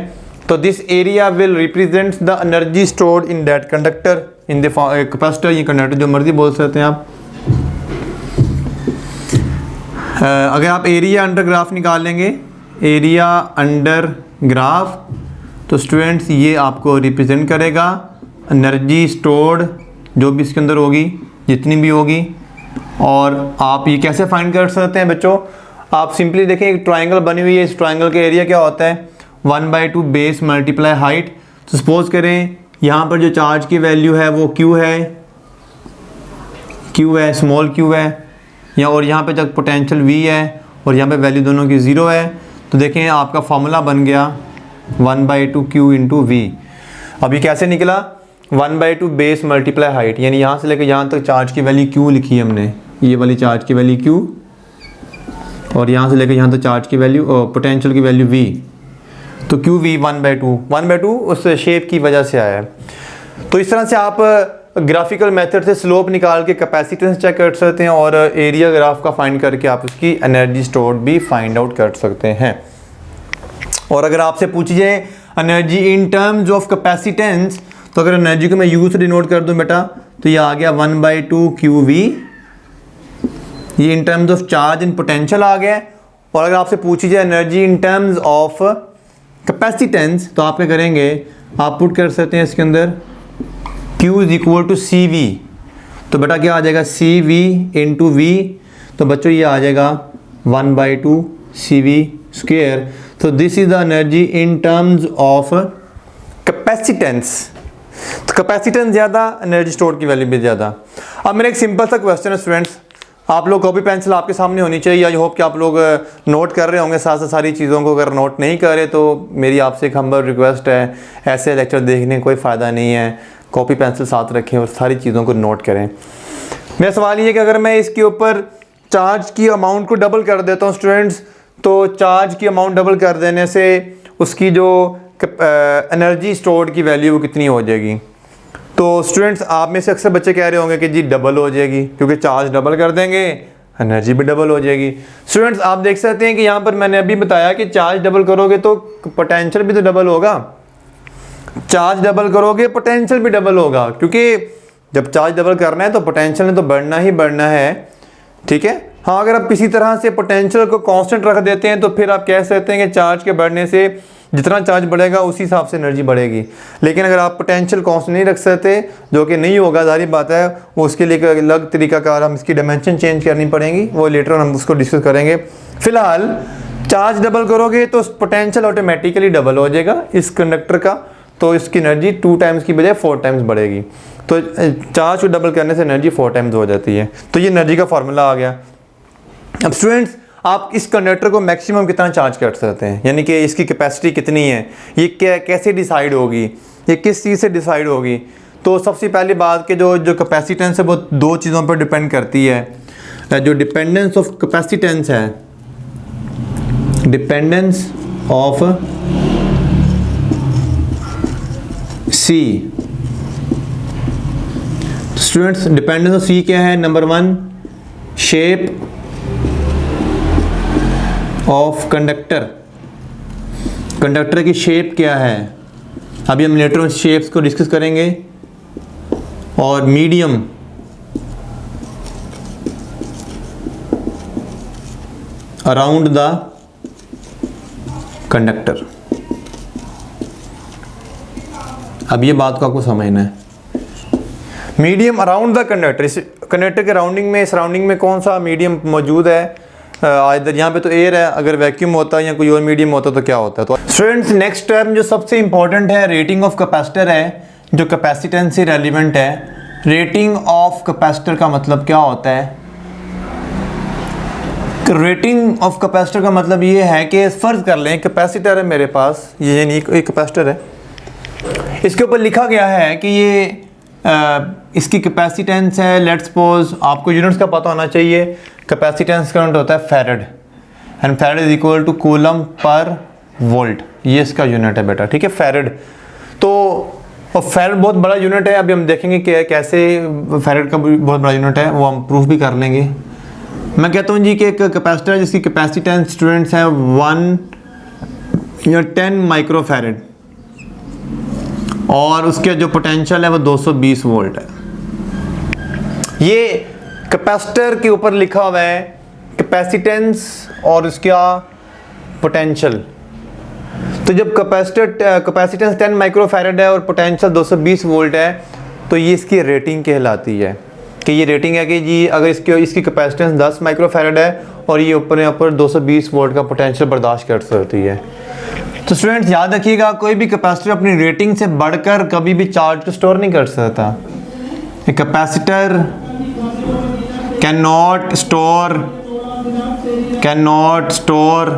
तो this area will represents the energy stored in that conductor, in the capacitor, ये कंडक्टर जो मर्जी बोल सकते हैं आप। अगर आप एरिया अंडर ग्राफ निकाल लेंगे, एरिया अंडर ग्राफ, तो स्टूडेंट्स ये आपको रिप्रेजेंट करेगा एनर्जी स्टोर्ड जो भी इसके अंदर होगी, जितनी भी होगी। और आप ये कैसे फाइंड कर सकते हैं बच्चों, आप सिंपली देखें एक ट्राइंगल बनी हुई है, इस ट्राइंगल का एरिया क्या होता है, 1/2 बेस मल्टीप्लाई हाइट। तो सपोज करें यहाँ पर जो चार्ज की वैल्यू है वो Q है, स्मॉल q है, या और यहाँ पे जब पोटेंशियल V है और यहाँ पे वैल्यू दोनों की 0 है, तो देखें आपका फॉर्मूला बन गया 1/2 Q इंटू V। अब ये कैसे निकला, 1/2 बेस मल्टीप्लाई हाइट, यानी यहाँ से लेकर यहाँ तक चार्ज की वैल्यू Q लिखी है हमने, ये वाली चार्ज की वैल्यू Q, और यहाँ से लेकर यहाँ तक चार्ज की वैल्यू, पोटेंशियल की वैल्यू V, तो QV 1/2 उस शेप की वजह से आया है। तो इस तरह से आप ग्राफिकल मेथड से स्लोप निकाल के कैपेसिटेंस चेक कर सकते हैं, और एरिया ग्राफ का फाइंड करके आप उसकी एनर्जी स्टोर्ड भी फाइंड आउट कर सकते हैं। और अगर आपसे पूछी जाए energy in terms of capacitance, तो अगर एनर्जी को मैं यू से डिनोट कर दूं बेटा, तो ये आ गया 1/2 QV, ये in terms of charge in potential आ गया। और अगर आपसे पूछी जाए energy in terms of capacitance, तो आप क्या करेंगे, आप पुट कर सकते हैं इसके अंदर Q is equal to CV, तो बेटा क्या आ जाएगा, CV इंटू V, तो बच्चों ये आ जाएगा 1/2 CV स्क्वेयर। तो this is the energy in terms of capacitance. तो कैपेसिटेंस ज़्यादा, एनर्जी स्टोर की वैल्यू भी ज़्यादा। अब मेरा एक सिंपल सा क्वेश्चन है स्टूडेंट्स, आप लोग कॉपी पेंसिल आपके सामने होनी चाहिए, आई होप कि आप लोग नोट कर रहे होंगे साथ साथ सारी चीज़ों को। अगर नोट नहीं कर रहे तो मेरी आपसे एक हम्बल रिक्वेस्ट है, ऐसे लेक्चर देखने का कोई फ़ायदा नहीं है, कॉपी पेंसिल साथ रखें और सारी चीज़ों को नोट करें। मेरा सवाल ये है कि अगर मैं इसके ऊपर चार्ज की अमाउंट को डबल कर देता हूँ स्टूडेंट्स, तो चार्ज की अमाउंट डबल कर देने से उसकी जो एनर्जी स्टोर्ड की वैल्यू वो कितनी हो जाएगी। तो स्टूडेंट्स आप में से अक्सर बच्चे कह रहे होंगे कि जी डबल हो जाएगी, क्योंकि चार्ज डबल कर देंगे एनर्जी भी डबल हो जाएगी। स्टूडेंट्स आप देख सकते हैं कि यहाँ पर मैंने अभी बताया कि चार्ज डबल करोगे तो पोटेंशियल भी तो डबल होगा, चार्ज डबल करोगे पोटेंशियल भी डबल होगा, क्योंकि जब चार्ज डबल करना है तो पोटेंशियल ने तो बढ़ना ही बढ़ना है, ठीक है। हाँ, अगर आप किसी तरह से पोटेंशियल को कांस्टेंट रख देते हैं तो फिर आप कह सकते हैं कि चार्ज के बढ़ने से जितना चार्ज बढ़ेगा उसी हिसाब से एनर्जी बढ़ेगी। लेकिन अगर आप पोटेंशियल कांस्टेंट नहीं रख सकते, जो कि नहीं होगा, जाहिर बात है, वो उसके लिए एक अलग तरीकाकार हम इसकी डायमेंशन चेंज करनी पड़ेगी, वो लेटर हम उसको डिस्कस करेंगे। फिलहाल चार्ज डबल करोगे तो पोटेंशियल ऑटोमेटिकली डबल हो जाएगा इस कंडक्टर का, तो इसकी एनर्जी 2 टाइम्स की बजाय 4 टाइम्स बढ़ेगी। तो चार्ज को डबल करने से एनर्जी 4 टाइम्स हो जाती है। तो ये एनर्जी का फॉर्मूला आ गया। अब स्टूडेंट्स आप इस कंडक्टर को मैक्सिमम कितना चार्ज कर सकते हैं, यानी कि इसकी कैपेसिटी कितनी है, ये कैसे डिसाइड होगी, ये किस चीज़ से डिसाइड होगी। तो सबसे पहली बात कि जो कैपेसिटेंस है वो 2 चीज़ों पर डिपेंड करती है। जो डिपेंडेंस ऑफ कैपेसिटेंस है, dependence of C, students dependence of C क्या है, number 1 shape of conductor, conductor की शेप क्या है, अभी हम लेटर में शेप्स को डिस्कस करेंगे। और मीडियम अराउंड द कंडक्टर। अब ये बात को आपको समझना है, मीडियम अराउंड द कंडक्टर, इस कंडक्टर के सराउंडिंग में कौन सा मीडियम मौजूद है, इधर यहाँ पे तो एयर है, अगर वैक्यूम होता है या कोई और मीडियम होता तो क्या होता है। तो स्टूडेंट्स नेक्स्ट टर्म जो सबसे इंपॉर्टेंट है रेटिंग ऑफ कैपेसिटर है, जो कैपेसिटेंस से रेलिवेंट है। रेटिंग ऑफ कैपेसिटर का मतलब क्या होता है? रेटिंग ऑफ कैपेसिटर का मतलब ये है कि फ़र्ज़ कर लें कैपेसिटर है मेरे पास, ये यानी एक कैपेसिटर है, इसके ऊपर लिखा गया है कि ये इसकी कैपेसिटेंस है, लेट्स सपोज, आपको यूनिट्स का पता होना चाहिए। कैपेसिटेंस करंट होता है farad, and farad is equal to coulomb per volt, ये इसका यूनिट है बेटा, ठीक है, फैरेड। तो और फैरेड बहुत बड़ा यूनिट है, अभी हम देखेंगे कि कैसे फैरेड का बहुत बड़ा यूनिट है, वो हम प्रूफ भी कर लेंगे। मैं कहता हूँ जी कि एक कैपेसिटर जिसकी कैपेसिटेंस स्टूडेंट्स है 1 या 10 माइक्रो फैरेड, और उसके जो पोटेंशियल है वो 220 वोल्ट है। ये कैपेसिटर के ऊपर लिखा हुआ है कैपेसिटेंस और उसका पोटेंशियल। तो जब कैपेसिटेंस 10 माइक्रो फैरेड है और पोटेंशियल 220 वोल्ट है, तो ये इसकी रेटिंग कहलाती है कि ये रेटिंग है कि जी अगर इसकी कैपेसिटेंस 10 माइक्रो फैरेड है और ये ऊपर 220 वोल्ट का पोटेंशियल बर्दाश्त कर सकती है। तो स्टूडेंट्स याद रखिएगा, कोई भी कैपेसिटर अपनी रेटिंग से बढ़कर कभी भी चार्ज को स्टोर नहीं कर सकता। A capacitor can not store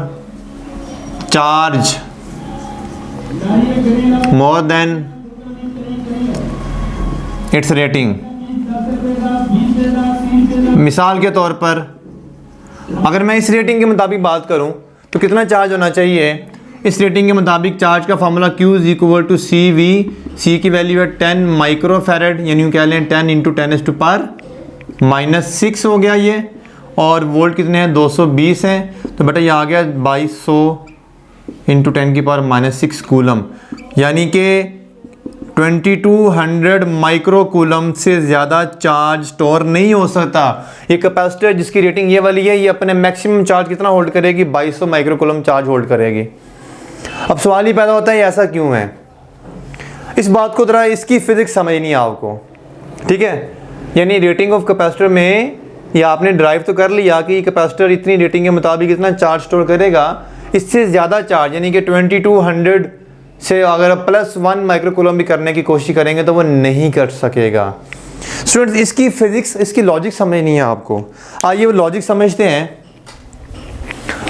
charge more than it's rating. मिसाल के तौर पर अगर मैं इस रेटिंग के मुताबिक बात करूं तो कितना चार्ज होना चाहिए? इस रेटिंग के मुताबिक चार्ज का formula Q is equal to CV, C की वैल्यू है 10 माइक्रो फैरेड, यानी कह लें 10 × 10⁻⁻6 हो गया ये, और वोल्ट कितने हैं? 220 हैं। तो बेटा ये आ गया 2200 × 10⁻⁻6 कूलम, यानी कि 2200 माइक्रो कूलम से ज़्यादा चार्ज स्टोर नहीं हो सकता। ये कैपेसिटर जिसकी रेटिंग ये वाली है, ये अपने मैक्सिमम चार्ज कितना होल्ड करेगी? 2200 माइक्रो कूलम चार्ज होल्ड करेगी। अब सवाल ही पैदा होता है ऐसा क्यों है? इस बात को जरा इसकी फिजिक्स समझनी है आपको, ठीक है। यानी रेटिंग ऑफ कैपेसिटर में ये आपने ड्राइव तो कर लिया कि कैपेसिटर इतनी रेटिंग के मुताबिक इतना चार्ज स्टोर करेगा, इससे ज़्यादा चार्ज यानी कि 2200 से अगर +1 माइक्रो कूलम भी करने की कोशिश करेंगे तो वो नहीं कर सकेगा। स्टूडेंट्स इसकी फिजिक्स, इसकी लॉजिक समझनी है आपको। आइए वो लॉजिक समझते हैं।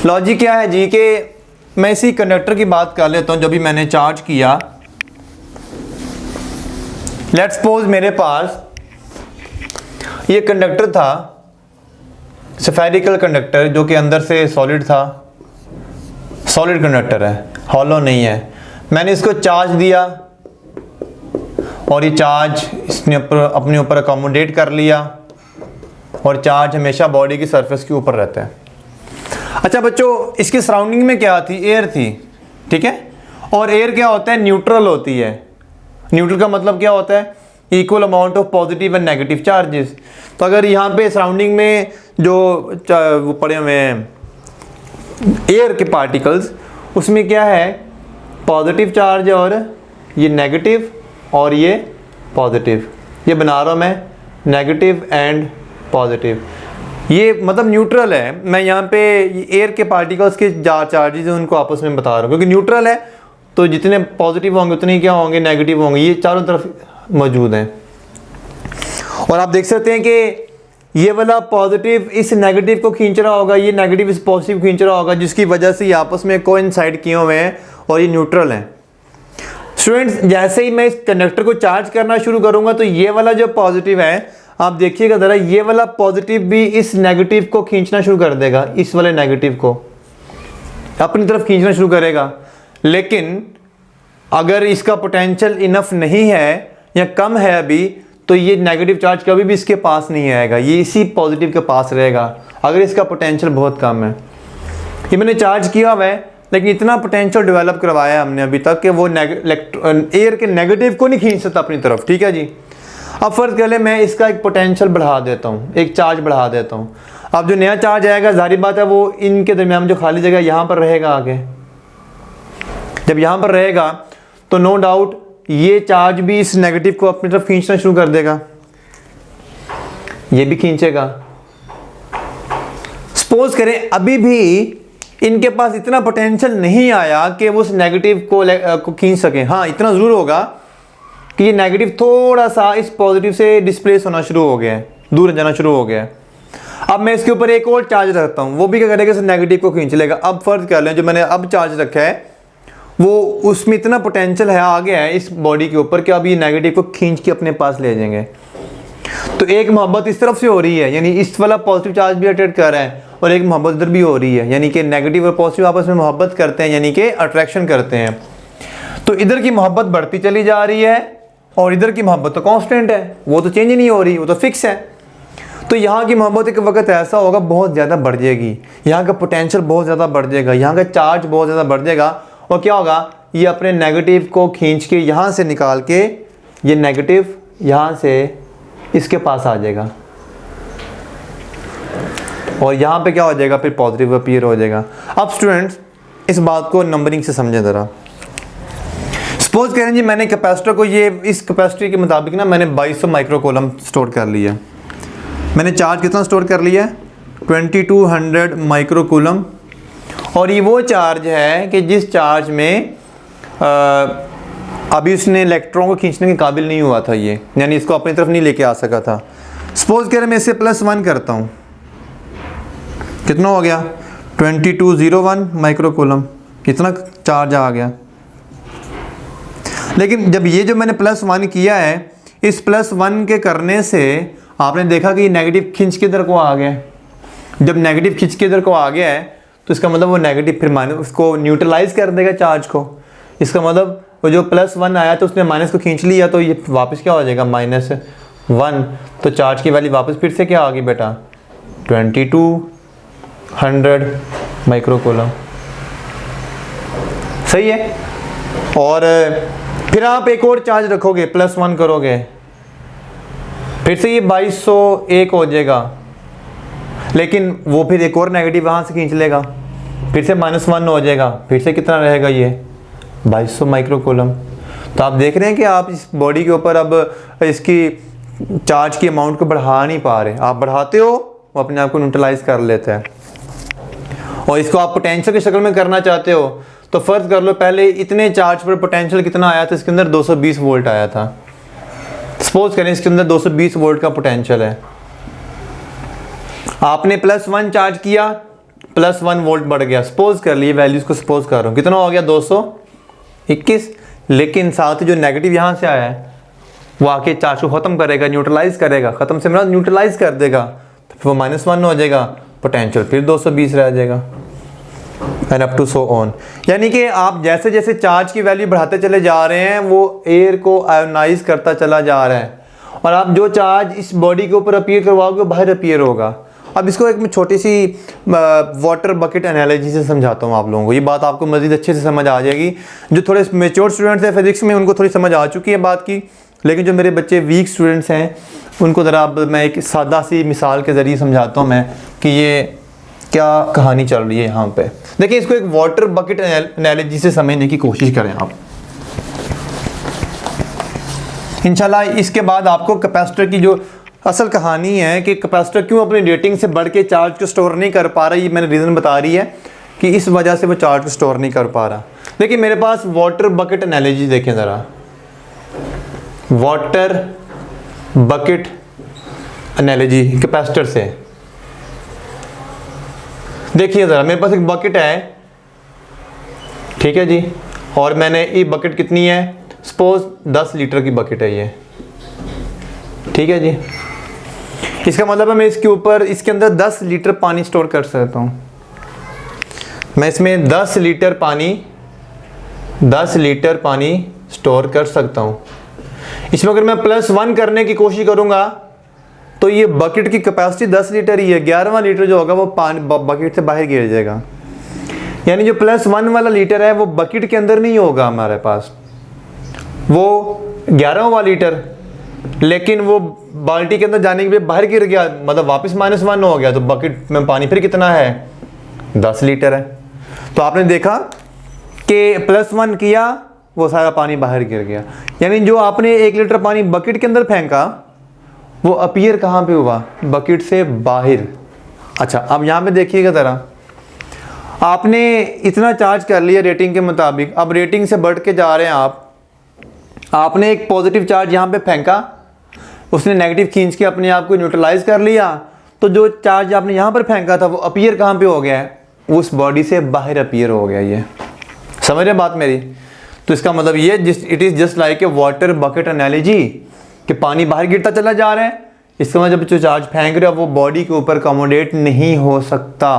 लॉजिक क्या है जी कि मैं इसी कंडक्टर की बात कर लेता हूँ। जब भी मैंने चार्ज किया, लेट्स सपोज मेरे पास ये कंडक्टर था, स्फेरिकल कंडक्टर, जो कि अंदर से सॉलिड था, सॉलिड कंडक्टर है, हॉलो नहीं है। मैंने इसको चार्ज दिया और ये चार्ज इसने अपने ऊपर अकोमोडेट कर लिया, और चार्ज हमेशा बॉडी की सरफेस के ऊपर रहता है। अच्छा बच्चों, इसकी सराउंडिंग में क्या थी? एयर थी, ठीक है। और एयर क्या होता है? न्यूट्रल होती है। न्यूट्रल का मतलब क्या होता है? Equal amount of positive and negative charges. तो अगर यहाँ पे सराउंडिंग में जो वो पड़े हुए हैं एयर के पार्टिकल्स, उसमें क्या है? पॉजिटिव चार्ज और ये नेगेटिव और ये पॉजिटिव, ये बना रहा हूँ मैं नेगेटिव एंड पॉजिटिव, ये मतलब न्यूट्रल है। मैं यहाँ पे एयर के पार्टिकल्स के चार्जेस हैं उनको आपस में बता रहा हूँ, क्योंकि न्यूट्रल है तो जितने पॉजिटिव होंगे उतने क्या होंगे? नेगेटिव होंगे। ये चारों तरफ मौजूद हैं। और आप देख सकते हैं कि ये वाला पॉजिटिव इस नेगेटिव को खींच रहा होगा, ये नेगेटिव इस पॉजिटिव खींच रहा होगा, जिसकी वजह से ये आपस में कोइंसाइड किए हुए हैं और ये न्यूट्रल हैं। स्टूडेंट्स जैसे ही मैं इस कंडक्टर को चार्ज करना शुरू करूंगा तो ये वाला जो पॉजिटिव है, आप देखिएगा ज़रा, ये वाला पॉजिटिव भी इस नेगेटिव को खींचना शुरू कर देगा, इस वाले नेगेटिव को अपनी तरफ खींचना शुरू करेगा। लेकिन अगर इसका पोटेंशियल इनफ नहीं है या कम है अभी, तो ये नेगेटिव चार्ज कभी भी इसके पास नहीं आएगा, ये इसी पॉजिटिव के पास रहेगा अगर इसका पोटेंशियल बहुत कम है। ये मैंने चार्ज किया हुआ है, लेकिन इतना पोटेंशियल डेवलप करवाया हमने अभी तक कि वो एयर के नेगेटिव को नहीं खींच सकता अपनी तरफ, ठीक है जी। अब फर्ज कर ले मैं इसका एक पोटेंशियल बढ़ा देता हूँ, एक चार्ज बढ़ा देता हूँ। अब जो नया चार्ज आएगा, जाहिर बात है वो इनके दरमियान जो खाली जगह यहाँ पर रहेगा, आगे जब यहाँ पर रहेगा तो नो डाउट ये चार्ज भी इस नेगेटिव को अपनी तरफ खींचना शुरू कर देगा, ये भी खींचेगा। सपोज करें अभी भी इनके पास इतना पोटेंशियल नहीं आया कि वो उस नेगेटिव को खींच सकें। हाँ, इतना ज़रूर होगा कि ये नेगेटिव थोड़ा सा इस पॉजिटिव से डिस्प्लेस होना शुरू हो गया है, दूर जाना शुरू हो गया है। अब मैं इसके ऊपर एक और चार्ज रखता हूँ, वो भी क्या करेगा, इस नेगेटिव को खींच लेगा। अब फर्ज कर लें जो मैंने अब चार्ज रखा है वो उसमें इतना पोटेंशियल है, आ गया है इस बॉडी के ऊपर कि अब ये नेगेटिव को खींच के अपने पास ले जाएंगे। तो एक मोहब्बत इस तरफ से हो रही है, यानी इस वाला पॉजिटिव चार्ज भी अट्रैक्ट कर रहा है, और एक मोहब्बत इधर भी हो रही है, यानी कि नेगेटिव और पॉजिटिव आपस में मोहब्बत करते हैं, यानी कि अट्रैक्शन करते हैं। तो इधर की मोहब्बत बढ़ती चली जा रही है और इधर की मोहब्बत तो कांस्टेंट है, वो तो चेंज नहीं हो रही, वो तो फिक्स है। तो यहाँ की मोहब्बत एक वक्त ऐसा होगा बहुत ज़्यादा बढ़ जाएगी, यहाँ का पोटेंशियल बहुत ज़्यादा बढ़ जाएगा, यहाँ का चार्ज बहुत ज़्यादा बढ़ जाएगा, और क्या होगा, ये अपने नेगेटिव को खींच के यहाँ से निकाल के ये नेगेटिव यहाँ से इसके पास आ जाएगा, और यहाँ पे क्या हो जाएगा, फिर पॉजिटिव अपीयर हो जाएगा। अब स्टूडेंट्स इस बात को नंबरिंग से समझें ज़रा। सपोज करें जी मैंने कैपेसिटर को, ये इस कैपेसिटी के मुताबिक ना मैंने 2200 माइक्रोकूलम स्टोर कर लिया। मैंने चार्ज कितना स्टोर कर लिया है, 2200 माइक्रोकूलम। और ये वो चार्ज है कि जिस चार्ज में अभी उसने इलेक्ट्रॉन को खींचने के काबिल नहीं हुआ था, ये यानी इसको अपनी तरफ नहीं लेके आ सका था। सपोज करें मैं इसे +1 करता हूँ, कितना हो गया, 2201 माइक्रोकूलम, कितना चार्ज आ गया। लेकिन जब ये जो मैंने +1 किया है, इस +1 के करने से आपने देखा कि ये नेगेटिव खींच के इधर को आ गया। जब नेगेटिव खींच के इधर को आ गया है तो इसका मतलब वो नेगेटिव फिर माइनस उसको न्यूट्रलाइज कर देगा चार्ज को। इसका मतलब वो जो +1 आया तो उसने माइनस को खींच लिया, तो ये वापस क्या हो जाएगा, -1। तो चार्ज की वैल्यू वापस फिर से क्या आ गई बेटा, 2200 माइक्रोकूलम। सही है। और फिर आप एक और चार्ज रखोगे, +1 करोगे, फिर से ये 2201 हो जाएगा, लेकिन वो फिर एक और नेगेटिव वहाँ से खींच लेगा, फिर से -1 हो जाएगा, फिर से कितना रहेगा, ये 2200 माइक्रोकूलम। तो आप देख रहे हैं कि आप इस बॉडी के ऊपर अब इसकी चार्ज की अमाउंट को बढ़ा नहीं पा रहे। आप बढ़ाते हो वो अपने आप को न्यूट्रलाइज कर लेता है, और इसको आप पोटेंशियल की शक्ल में करना चाहते हो तो फर्ज कर लो पहले इतने चार्ज पर पोटेंशियल कितना आया था, इसके अंदर 220 वोल्ट आया था। सपोज करें इसके अंदर 220 वोल्ट का पोटेंशियल है, आपने +1 चार्ज किया, +1 वोल्ट बढ़ गया। सपोज कर लिए वैल्यूज को सपोज कर रहा हूँ, कितना हो गया, 221। लेकिन साथ ही जो नेगेटिव यहाँ से आया है वो आके चार्ज को ख़त्म करेगा, न्यूट्रलाइज करेगा, ख़त्म से मेरा न्यूट्रलाइज कर देगा, तो फिर वो -1 हो जाएगा, पोटेंशियल फिर 220 रह जाएगा, and up to so on. यानी कि आप जैसे जैसे चार्ज की वैल्यू बढ़ाते चले जा रहे हैं वो एयर को आयोनाइज करता चला जा रहा है, और आप जो चार्ज इस बॉडी के ऊपर अपीयर करवाओगे वो बाहर अपीयर होगा। अब इसको एक मैं छोटी सी वाटर बकेट एनालॉजी से समझाता हूँ आप लोगों को, ये बात आपको मज़ीद अच्छे से समझ आ जाएगी। जो थोड़े मेच्योर स्टूडेंट्स हैं फिजिक्स में उनको थोड़ी समझ आ चुकी है बात की, लेकिन जो मेरे बच्चे वीक स्टूडेंट्स हैं उनको ज़रा अब मैं एक सादा सी मिसाल के ज़रिए समझाता हूँ मैं कि ये क्या कहानी चल रही है यहाँ पे। देखिए इसको एक वाटर बकेट एनालॉजी से समझने की कोशिश करें आप। इंशाल्लाह इसके बाद आपको कैपेसिटर की जो असल कहानी है कि कैपेसिटर क्यों अपनी रेटिंग से बढ़ के चार्ज को स्टोर नहीं कर पा रहा, ये मैंने रीज़न बता रही है कि इस वजह से वो चार्ज को स्टोर नहीं कर पा रहा। देखिए मेरे पास वाटर बकेट एनालॉजी देखें ज़रा, वाटर बकेट एनालॉजी कैपेसिटर से देखिए ज़रा, मेरे पास एक बकेट है, ठीक है जी, और मैंने ये बकेट कितनी है, सपोज 10 लीटर की बकेट है ये, ठीक है जी। इसका मतलब है मैं इसके ऊपर इसके अंदर 10 लीटर पानी स्टोर कर सकता हूँ। मैं इसमें 10 लीटर पानी स्टोर कर सकता हूँ। इसमें अगर मैं +1 करने की कोशिश करूँगा तो ये बकेट की कैपेसिटी 10 लीटर ही है, 11वां लीटर जो होगा वो पानी बकेट से बाहर गिर जाएगा। यानी जो +1 वाला लीटर है वो बकेट के अंदर नहीं होगा हमारे पास, वो 11वां लीटर, लेकिन वो बाल्टी के अंदर जाने के लिए बाहर गिर गया, मतलब वापस -1 हो गया, तो बकेट में पानी फिर कितना है, 10 लीटर है। तो आपने देखा कि +1 किया वो सारा पानी बाहर गिर गया। यानी जो आपने 1 लीटर पानी बकेट के अंदर फेंका वो अपीयर कहाँ पे हुआ, बकेट से बाहर। अच्छा, अब यहाँ पे देखिएगा ज़रा, आपने इतना चार्ज कर लिया रेटिंग के मुताबिक, अब रेटिंग से बढ़ के जा रहे हैं आपने एक पॉजिटिव चार्ज यहाँ पे फेंका, उसने नेगेटिव खींच के अपने आप को न्यूट्रलाइज कर लिया, तो जो चार्ज आपने यहाँ पर फेंका था वो अपीयर कहाँ पे हो गया है, उस बॉडी से बाहर अपीयर हो गया। ये समझ रहे बात मेरी? तो इसका मतलब ये it is just like a water bucket analogy, कि पानी बाहर गिरता चला जा रहा है, इसका मतलब जो चार्ज फेंक रहे हो वो बॉडी के ऊपर अकोमोडेट नहीं हो सकता।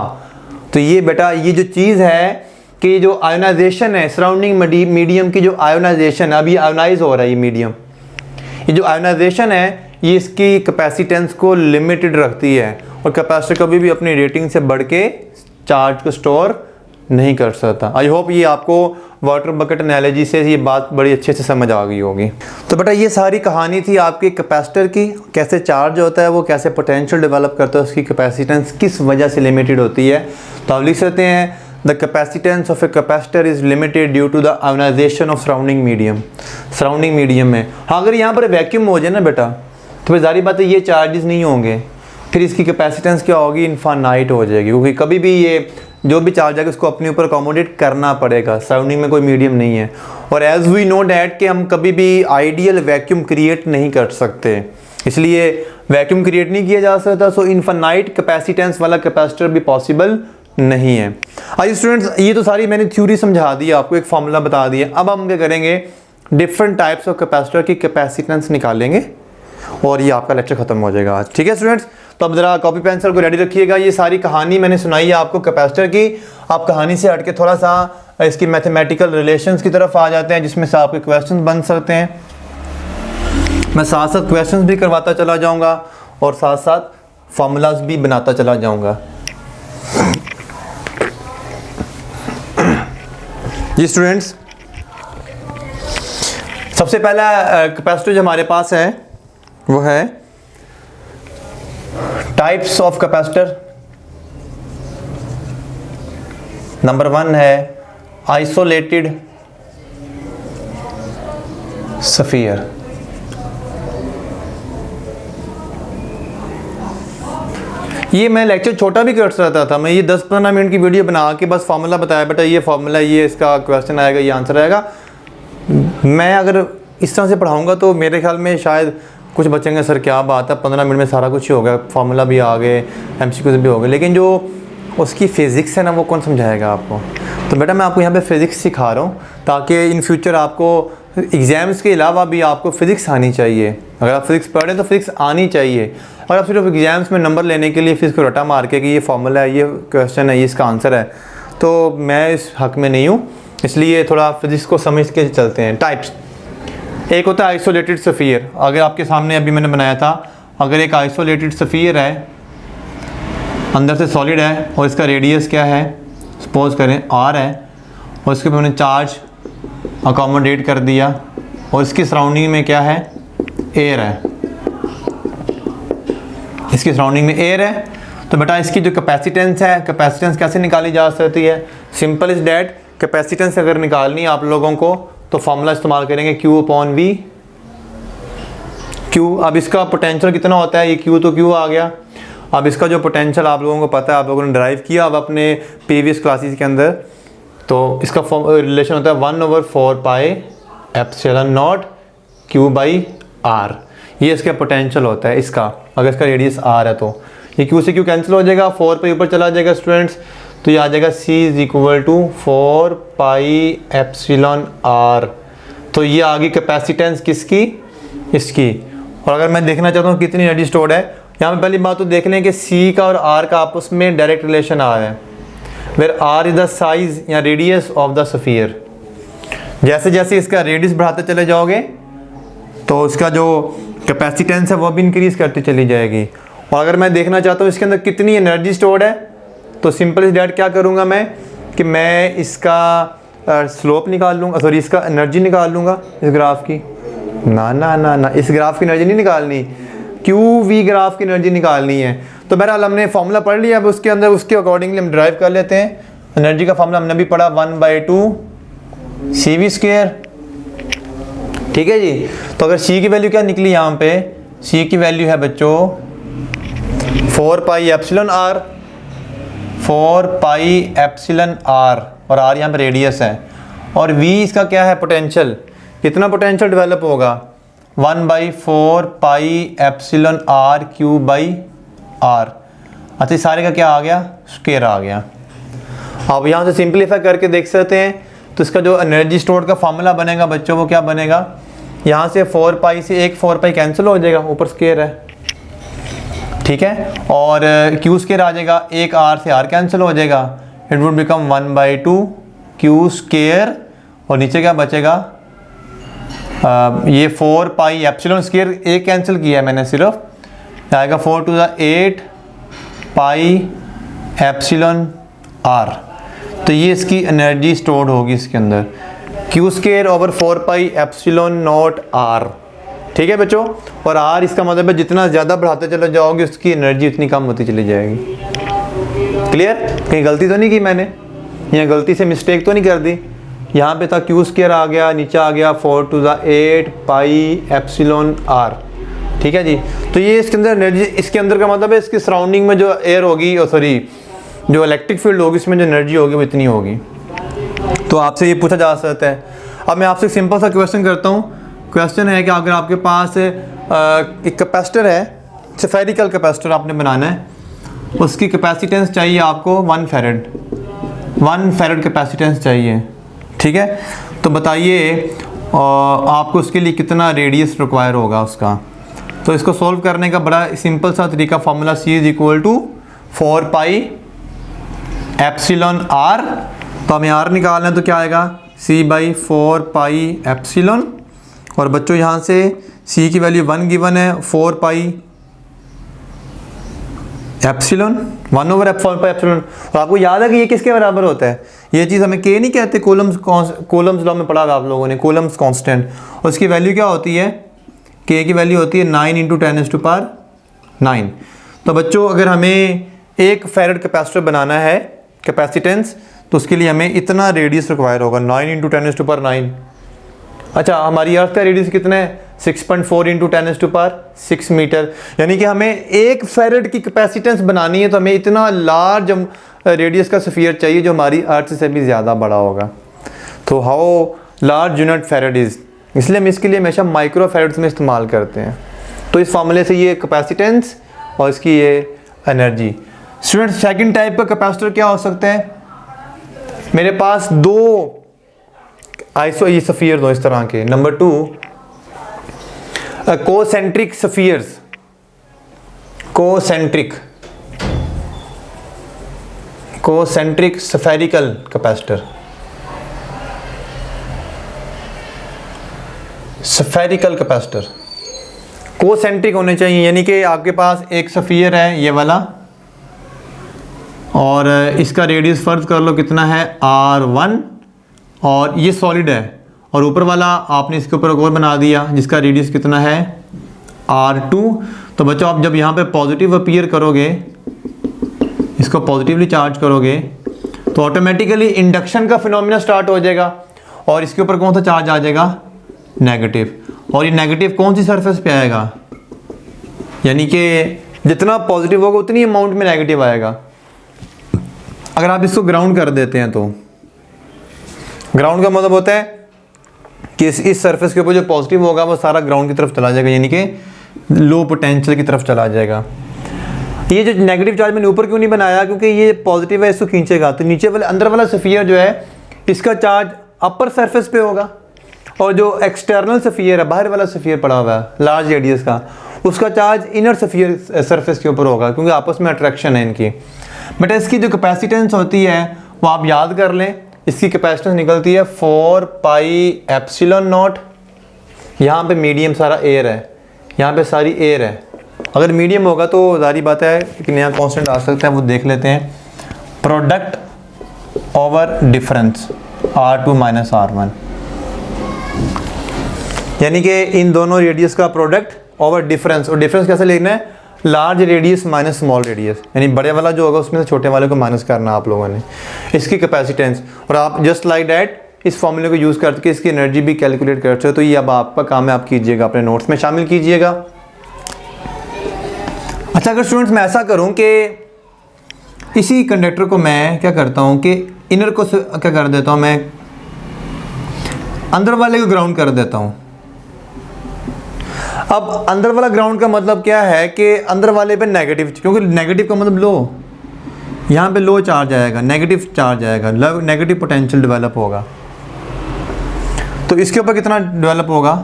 तो ये बेटा, ये जो चीज़ है कि जो आयोनाइजेशन है, सराउंडिंग मीडियम की जो आयोनाइजेशन, अभी आयोनाइज हो रहा है ये मीडियम, ये जो आयोनाइजेशन है ये इसकी कैपेसिटेंस को लिमिटेड रखती है, और कैपेसिटर कभी भी अपनी रेटिंग से बढ़ के चार्ज को स्टोर नहीं कर सकता। आई होप ये आपको वाटर बकेट एनालॉजी से ये बात बड़ी अच्छे से समझ आ गई होगी। तो बेटा ये सारी कहानी थी आपकी कैपेसिटर की, कैसे चार्ज होता है वो, कैसे पोटेंशियल डेवलप करता है, उसकी कैपेसिटेंस किस वजह से लिमिटेड होती है। तो आप लिख सकते हैं the capacitance of a capacitor is limited due to the ionization of surrounding medium. Surrounding medium में हाँ, अगर यहाँ पर वैक्यूम हो जाए ना बेटा, तो फिर जारी बात है ये चार्जेस नहीं होंगे, फिर इसकी कैपेसिटेंस क्या होगी, इनफाइनाइट हो जाएगी, क्योंकि कभी भी ये जो भी चार्ज आएगा उसको अपने ऊपर अकोमोडेट करना पड़ेगा, सराउंडिंग में कोई मीडियम नहीं है। और एज वी नो डैट कि हम कभी भी आइडियल वैक्यूम क्रिएट नहीं कर सकते, इसलिए वैक्यूम क्रिएट नहीं किया जा सकता, सो इनफाइनाइट कैपेसिटेंस वाला कैपेसिटर भी पॉसिबल नहीं है। आइए स्टूडेंट्स, ये तो सारी मैंने थ्योरी समझा दी आपको, एक फॉर्मूला बता दिया। अब हम क्या करेंगे, डिफरेंट टाइप्स ऑफ कैपेसिटर की कैपेसिटेंस निकालेंगे और ये आपका लेक्चर खत्म हो जाएगा आज। ठीक है स्टूडेंट्स, तो अब जरा कॉपी पेंसिल को रेडी रखिएगा। ये सारी कहानी मैंने सुनाई है आपको कैपेसिटर की, आप कहानी से हट के थोड़ा सा इसकी मैथमेटिकल रिलेशंस की तरफ आ जाते हैं, जिसमें से आपके क्वेश्चंस बन सकते हैं। मैं साथ साथ क्वेश्चंस भी करवाता चला जाऊंगा और साथ साथ फॉर्मूलाज भी बनाता चला जाऊंगा। जी स्टूडेंट्स, सबसे पहला कैपेसिटर जो हमारे पास है वो है टाइप्स ऑफ कैपेसिटर। नंबर 1 है आइसोलेटेड स्फीयर। ये मैं लेक्चर छोटा भी कर सकता था, मैं ये 10-15 मिनट की वीडियो बना के बस फार्मूला बताया, बेटा ये फार्मूला, ये इसका क्वेश्चन आएगा, ये आंसर आएगा। मैं अगर इस तरह से पढ़ाऊंगा तो मेरे ख्याल में शायद कुछ बचेंगे, सर क्या बात है 15 मिनट में सारा कुछ ही हो गया, फार्मूला भी आ गए, MCQs भी हो गए, लेकिन जो उसकी फ़िज़िक्स है ना वो कौन समझाएगा आपको। तो बेटा मैं आपको यहाँ पे फ़िज़िक्स सिखा रहा हूँ ताकि इन फ्यूचर आपको एग्ज़ाम्स के अलावा भी आपको फ़िज़िक्स आनी चाहिए। अगर आप फ़िज़िक्स पढ़ रहे हैं तो फ़िज़िक्स आनी चाहिए, और आप सिर्फ एग्ज़ाम्स में नंबर लेने के लिए फ़िज़िक्स को रटा मार के कि ये फार्मूला है, ये क्वेश्चन है, ये इसका आंसर है, तो मैं इस हक़ में नहीं हूँ। इसलिए थोड़ा फ़िज़िक्स को समझ के चलते हैं। टाइप्स, एक होता है आइसोलेटेड स्फीयर। अगर आपके सामने अभी मैंने बनाया था, अगर एक आइसोलेटेड स्फीयर है, अंदर से सॉलिड है और इसका रेडियस क्या है, सपोज करें R है, और इसके ऊपर मैंने चार्ज अकोमोडेट कर दिया, और इसकी सराउंडिंग में क्या है, एयर है, इसकी सराउंडिंग में एयर है। तो बेटा इसकी जो कैपेसिटेंस है, कैपेसिटेंस कैसे निकाली जा सकती है, सिंपल इज डैट। कैपेसिटेंस अगर निकालनी है आप लोगों को तो फॉर्मूला इस्तेमाल करेंगे Q/V। Q, अब इसका पोटेंशियल कितना होता है, ये Q तो Q आ गया। अब इसका जो पोटेंशियल आप लोगों को पता है, आप लोगों ने ड्राइव किया अब अपने प्रीवियस क्लासेस के अंदर, तो इसका रिलेशन होता है 1/4πε0 Q/R। ये इसका पोटेंशियल होता है इसका, अगर इसका रेडियस R है तो ये Q से Q कैंसिल हो जाएगा, 4 पे ऊपर चला जाएगा स्टूडेंट्स, तो ये आ जाएगा C = 4πε0R। तो ये आ गई कैपेसिटेंस किसकी, इसकी। और अगर मैं देखना चाहता हूँ कितनी एनर्जी स्टोर्ड है, यहाँ पे पहली बात तो देख लें कि C का और R का आपस में डायरेक्ट रिलेशन आ रहा है, where R is the size या रेडियस ऑफ द स्फीयर। जैसे जैसे इसका रेडियस बढ़ाते चले जाओगे तो इसका जो कैपेसिटेंस है वो भी इंक्रीज करती चली जाएगी। और अगर मैं देखना चाहता हूँ इसके अंदर कितनी एनर्जी स्टोर्ड है, तो सिंपल इज डैट क्या करूँगा मैं कि मैं इसका स्लोप निकाल लूँगा, सॉरी इसका एनर्जी निकाल लूँगा इस ग्राफ की। ना ना ना ना, इस ग्राफ की एनर्जी नहीं निकालनी, QV ग्राफ की एनर्जी निकालनी है। तो बहरहाल हमने फॉर्मूला पढ़ लिया, अब उसके अंदर उसके अकॉर्डिंगली हम ड्राइव कर लेते हैं। एनर्जी का फॉर्मूला हमने भी पढ़ा 1/2 CV²। ठीक है जी। तो अगर C की वैल्यू क्या निकली, यहाँ पे C की वैल्यू है बच्चों 4πε0R, 4 पाई एप्सिलॉन आर, और आर यहाँ पे रेडियस है, और v इसका क्या है, पोटेंशियल, कितना पोटेंशियल डेवलप होगा, 1/4 pi epsilon R cube by R. अच्छा इस सारे का क्या आ गया, स्क्वायर आ गया। अब यहाँ से सिंपलीफाई करके देख सकते हैं, तो इसका जो एनर्जी स्टोर का फॉर्मूला बनेगा बच्चों, वो क्या बनेगा, यहाँ से 4 पाई से एक 4 पाई कैंसिल हो जाएगा, ऊपर स्क्वायर है, ठीक है, और क्यू स्क्वायर आ जाएगा, एक आर से आर कैंसिल हो जाएगा, it would become 1/2 Q square, और नीचे क्या बचेगा, ये 4 पाई एप्सिलॉन स्क्वायर एक कैंसिल किया है मैंने सिर्फ, आएगा 4 to the 8 pi epsilon R. तो ये इसकी एनर्जी स्टोर्ड होगी इसके अंदर, Q square over 4 pi epsilon naught R, ठीक है बच्चों। और आर इसका मतलब है जितना ज़्यादा बढ़ाते चले जाओगे उसकी एनर्जी उतनी कम होती चली जाएगी। क्लियर, कहीं गलती तो नहीं की मैंने, यहाँ गलती से मिस्टेक तो नहीं कर दी, यहाँ पे था क्यू स्क्वायर आ गया, नीचे आ गया 4 to the 8 pi epsilon R, ठीक है जी। तो ये इसके अंदर एनर्जी, इसके अंदर का मतलब है इसकी सराउंडिंग में जो एयर होगी, और सॉरी जो इलेक्ट्रिक फील्ड होगी, इसमें जो एनर्जी होगी वो इतनी होगी। तो आपसे ये पूछा जा सकता है। अब मैं आपसे एक सिंपल सा क्वेश्चन करता हूँ। क्वेश्चन है कि अगर आपके पास एक कैपेसिटर है, स्फेरिकल कैपेसिटर आपने बनाना है, उसकी कैपेसिटेंस चाहिए आपको 1 फेरेड कैपेसिटेंस चाहिए, ठीक है। तो बताइए आपको उसके लिए कितना रेडियस रिक्वायर होगा उसका। तो इसको सॉल्व करने का बड़ा सिंपल सा तरीका, formula C = 4 pi epsilon R. तो हमें आर निकालना है, तो क्या आएगा, C/4 पाई एप्सिलॉन, और बच्चों यहाँ से C की वैल्यू 1 गिवन है, 4 पाई एप्सिलॉन, 1/4 पाई एप्सिलॉन। और आपको याद है कि ये किसके बराबर होता है, ये चीज़ हमें K नहीं कहते, कूलम्स लॉ में पढ़ा था आप लोगों ने, कूलम्स कांस्टेंट, और उसकी वैल्यू क्या होती है, K की वैल्यू होती है 9 × 10⁹9। तो बच्चों अगर हमें 1 फेरेड कैपेसिटर बनाना है कैपेसिटेंस, तो उसके लिए हमें इतना रेडियस रिक्वायर होगा, 9 × 10⁹9। अच्छा हमारी अर्थ का रेडियस कितना है, 6.4 × 10⁶ मीटर, यानी कि हमें 1 फेरेड की कैपेसिटेंस बनानी है, तो हमें इतना लार्ज रेडियस का स्फीयर चाहिए जो हमारी अर्थ से भी ज़्यादा बड़ा होगा। तो हाउ लार्ज यूनिट फेरेड इज़, इसलिए हम इसके लिए हमेशा माइक्रो फेरेड्स में इस्तेमाल करते हैं। तो इस फॉर्मूले से ये कैपेसिटेंस और इसकी ये एनर्जी। स्टूडेंट सेकंड टाइप का कैपेसिटर क्या हो सकता है, मेरे पास 2 ये स्फीयर दो इस तरह के। Number 2 concentric spheres, concentric spherical capacitor, spherical capacitor concentric होने चाहिए, यानी कि आपके पास एक स्फीयर है ये वाला, और इसका रेडियस फर्ज कर लो कितना है, R1, और ये सॉलिड है, और ऊपर वाला आपने इसके ऊपर एक और बना दिया जिसका रेडियस कितना है, R2। तो बच्चों आप जब यहाँ पे पॉजिटिव अपीयर करोगे, इसको पॉजिटिवली चार्ज करोगे, तो ऑटोमेटिकली इंडक्शन का फिनोमिना स्टार्ट हो जाएगा, और इसके ऊपर कौन सा चार्ज आ जाएगा, नेगेटिव। और ये नेगेटिव कौन सी सरफेस पे आएगा, यानी कि जितना पॉजिटिव होगा उतनी अमाउंट में नेगेटिव आएगा। अगर आप इसको ग्राउंड कर देते हैं, तो ग्राउंड का मतलब होता है कि इस सरफेस के ऊपर जो पॉजिटिव होगा वो सारा ग्राउंड की तरफ चला जाएगा, यानी कि लो पोटेंशियल की तरफ चला जाएगा। ये जो नेगेटिव चार्ज मैंने ऊपर क्यों नहीं बनाया, क्योंकि ये पॉजिटिव है, इसको खींचेगा, तो नीचे वाले अंदर वाला स्फीयर जो है इसका चार्ज अपर सरफेस पे होगा, और जो एक्सटर्नल स्फीयर है, बाहर वाला स्फीयर पड़ा हुआ है लार्ज रेडियस का, उसका चार्ज इनर स्फीयर सरफेस के ऊपर होगा, क्योंकि आपस में अट्रैक्शन है इनकी। बट इसकी जो कैपेसिटेंस होती है वो आप याद कर लें, इसकी कैपेसिटेंस निकलती है 4 पाई एप्सिलॉन नॉट। यहाँ पे मीडियम सारा एयर है, यहाँ पे सारी एयर है। अगर मीडियम होगा तो जारी बात है कि नया कांस्टेंट आ सकता है, वो देख लेते हैं। Product over difference R2 - R1, यानी कि इन दोनों रेडियस का प्रोडक्ट ओवर डिफरेंस। और डिफरेंस कैसे लिखना है, large radius minus small radius, यानी बड़े वाला जो होगा उसमें से छोटे वाले को माइनस करना आप लोगों ने, इसकी कैपेसिटेंस। और आप जस्ट लाइक दैट इस फॉर्मूले को यूज़ करके इसकी एनर्जी भी कैलकुलेट कर सकते हो। तो ये अब आपका काम है, आप कीजिएगा, अपने नोट्स में शामिल कीजिएगा। अच्छा, अगर स्टूडेंट्स मैं ऐसा करूं कि इसी कंडक्टर को मैं क्या करता हूँ कि इनर को क्या कर देता हूँ, मैं अंदर वाले को ग्राउंड कर देता हूँ। अब अंदर वाला ग्राउंड का मतलब क्या है कि अंदर वाले पे नेगेटिव, क्योंकि नेगेटिव का मतलब लो, यहाँ पे लो चार्ज आएगा, नेगेटिव चार्ज आएगा, नेगेटिव पोटेंशियल डेवलप होगा। तो इसके ऊपर कितना डेवलप होगा,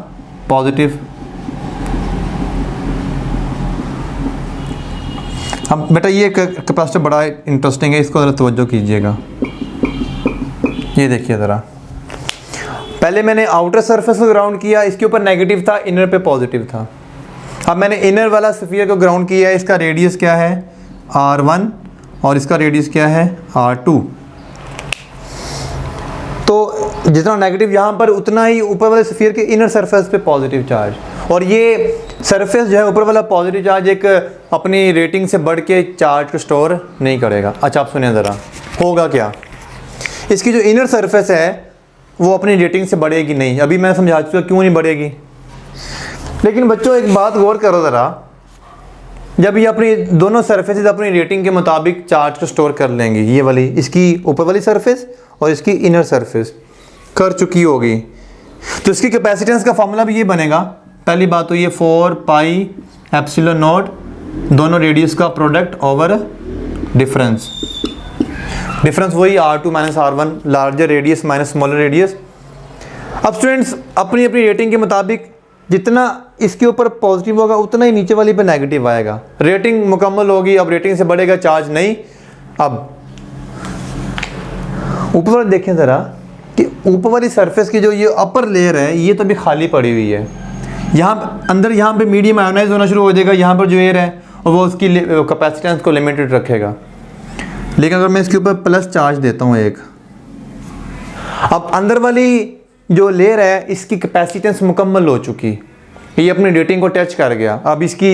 पॉजिटिव। अब बेटा ये कैपेसिटर बड़ा इंटरेस्टिंग है, इसको ज़रा तवज्जो कीजिएगा। ये देखिए ज़रा, पहले मैंने आउटर सरफेस को ग्राउंड किया, इसके ऊपर नेगेटिव था, इनर पे पॉजिटिव था। अब मैंने इनर वाला स्फीयर को ग्राउंड किया, इसका रेडियस क्या है R1 और इसका रेडियस क्या है R2। तो जितना नेगेटिव यहाँ पर उतना ही ऊपर वाले स्फीयर के इनर सरफेस पे पॉजिटिव चार्ज, और ये सरफेस जो है ऊपर वाला पॉजिटिव चार्ज एक अपनी रेटिंग से बढ़ के चार्ज को स्टोर नहीं करेगा। अच्छा आप सुनिए ज़रा, होगा क्या, इसकी जो इनर सरफेस है वो अपनी रेटिंग से बढ़ेगी नहीं। अभी मैं समझा चुका क्यों नहीं बढ़ेगी, लेकिन बच्चों एक बात गौर करो ज़रा, जब ये अपनी दोनों सरफेसेस अपनी रेटिंग के मुताबिक चार्ज को स्टोर कर लेंगी, ये वाली इसकी ऊपर वाली सरफेस और इसकी इनर सरफेस कर चुकी होगी, तो इसकी कैपेसिटेंस का फॉर्मूला भी ये बनेगा। पहली बात तो ये 4 पाई एप्सिलॉन नॉट, दोनों रेडियस का प्रोडक्ट ओवर डिफरेंस, डिफरेंस वही R2 minus R1, larger radius minus smaller radius. अब स्टूडेंट्स अपनी अपनी रेटिंग के मुताबिक जितना इसके ऊपर पॉजिटिव होगा उतना ही नीचे वाली पे नेगेटिव आएगा। रेटिंग मुकम्मल होगी, अब रेटिंग से बढ़ेगा चार्ज नहीं। अब ऊपर देखें ज़रा कि ऊपर वाली सरफेस की जो ये अपर लेयर है ये तो अभी खाली पड़ी हुई है, यहाँ अंदर यहाँ पे मीडियम आयोनाइज होना शुरू हो जाएगा, यहाँ पर जो एयर है और वो उसकी कैपेसिटेंस को लिमिटेड रखेगा। लेकिन अगर मैं इसके ऊपर प्लस चार्ज देता हूँ एक, अब अंदर वाली जो लेयर है इसकी कैपेसिटेंस मुकम्मल हो चुकी, ये अपनी रेटिंग को टच कर गया। अब इसकी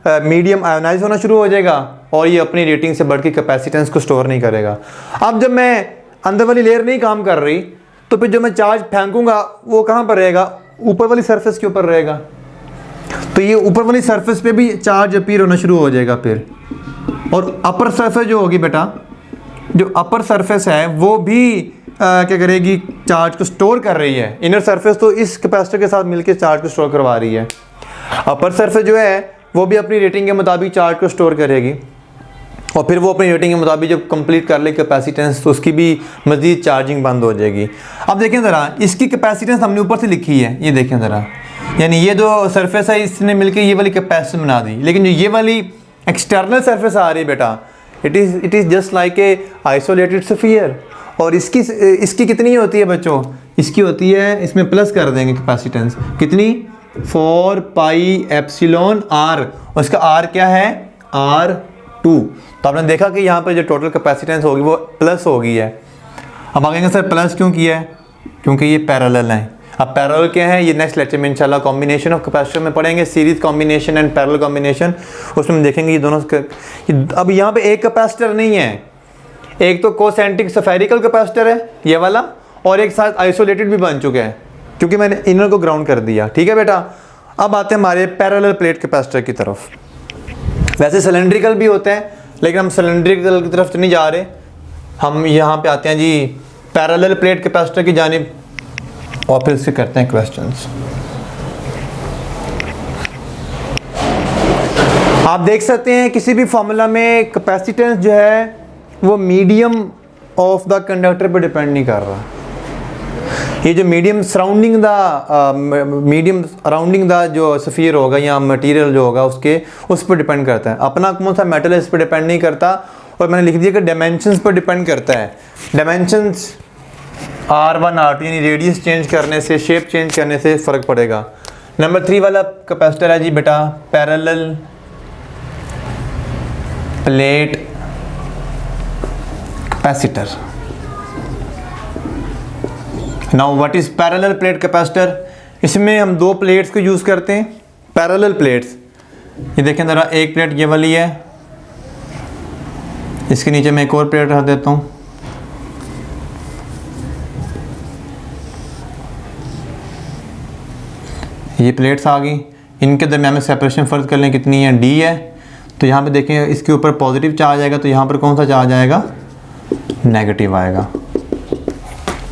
मीडियम आयोनाइज होना शुरू हो जाएगा और ये अपनी रेटिंग से बढ़ के कैपेसिटेंस को स्टोर नहीं करेगा। अब जब मैं अंदर वाली लेयर नहीं काम कर रही तो फिर जो मैं चार्ज फेंकूंगा वो कहाँ पर रहेगा, ऊपर वाली सरफेस के ऊपर रहेगा। तो ये ऊपर वाली सरफेस पे भी चार्ज अपीयर होना शुरू हो जाएगा फिर, और अपर सरफेस जो होगी बेटा, जो अपर सरफेस है वो भी क्या करेगी, चार्ज को स्टोर कर रही है। इनर सरफेस तो इस कैपेसिटर के साथ मिलकर चार्ज को स्टोर करवा रही है, अपर सरफेस जो है वो भी अपनी रेटिंग के मुताबिक चार्ज को स्टोर करेगी, और फिर वो अपनी रेटिंग के मुताबिक जब कंप्लीट कर ले कैपेसिटेंस तो उसकी भी मज़ीद चार्जिंग बंद हो जाएगी। अब देखें ज़रा, इसकी कैपेसिटेंस हमने ऊपर से लिखी है, ये देखें ज़रा, यानी ये जो सरफेस है इसने मिलकर ये वाली कैपेसिटेंस बना दी। लेकिन जो ये वाली एक्सटर्नल सरफेस आ रही है बेटा, it is just like a isolated sphere, और इसकी कितनी होती है बच्चों, इसकी होती है, इसमें प्लस कर देंगे कैपेसिटेंस कितनी, 4 पाई एप्सिलॉन R, और इसका R क्या है R2। तो आपने देखा कि यहाँ पर जो टोटल कैपेसिटेंस होगी वो प्लस हो गई है। अब आगे सर प्लस क्यों किया है, क्योंकि ये पैरेलल हैं। अब पैरेलल क्या है ये नेक्स्ट लेक्चर में इंशाल्लाह कॉम्बिनेशन ऑफ कैपेसिटर में पढ़ेंगे, series combination and parallel combination, उसमें देखेंगे ये दोनों। अब यहाँ पे एक कैपेसिटर नहीं है, एक तो कोसेंट्रिक स्फेरिकल कैपेसिटर है ये वाला, और एक साथ आइसोलेटेड भी बन चुके हैं क्योंकि मैंने इनर को ग्राउंड कर दिया। ठीक है बेटा, अब आते हैं हमारे पैरेलल प्लेट कैपेसिटर की तरफ। वैसे सिलेंड्रिकल भी होते हैं लेकिन हम सिलेंड्रिकल की तरफ तो नहीं जा रहे, हम यहाँ पे आते हैं जी पैरेलल प्लेट कैपेसिटर की जानिब, और फिर से करते हैं क्वेश्चंस। आप देख सकते हैं किसी भी फॉर्मूला में कैपेसिटेंस जो है वो मीडियम ऑफ द कंडक्टर पे डिपेंड नहीं कर रहा। ये जो मीडियम सराउंडिंग द जो स्फीयर होगा या मटेरियल जो होगा उसके उस पर डिपेंड करता है। अपना कौन सा मेटल है इस पर डिपेंड नहीं करता, और मैंने लिख दिया कि डायमेंशंस पर डिपेंड करता है। डायमेंशंस R1 R2 यानी रेडियस चेंज करने से, शेप चेंज करने से फ़र्क पड़ेगा। नंबर 3 वाला कैपेसिटर है जी बेटा parallel plate capacitor. Now what is parallel plate capacitor, इसमें हम 2 प्लेट्स को यूज़ करते हैं, पैरेलल प्लेट्स। ये देखें ज़रा, एक प्लेट ये वाली है, इसके नीचे मैं एक और प्लेट रख देता हूँ। ये प्लेट्स आ गई, इनके दरम्यान में सेपरेशन फ़र्ज कर लें कितनी है, D है। तो यहाँ पे देखें इसके ऊपर पॉजिटिव चार्ज आएगा, तो यहाँ पर कौन सा चार्ज आएगा, नेगेटिव आएगा।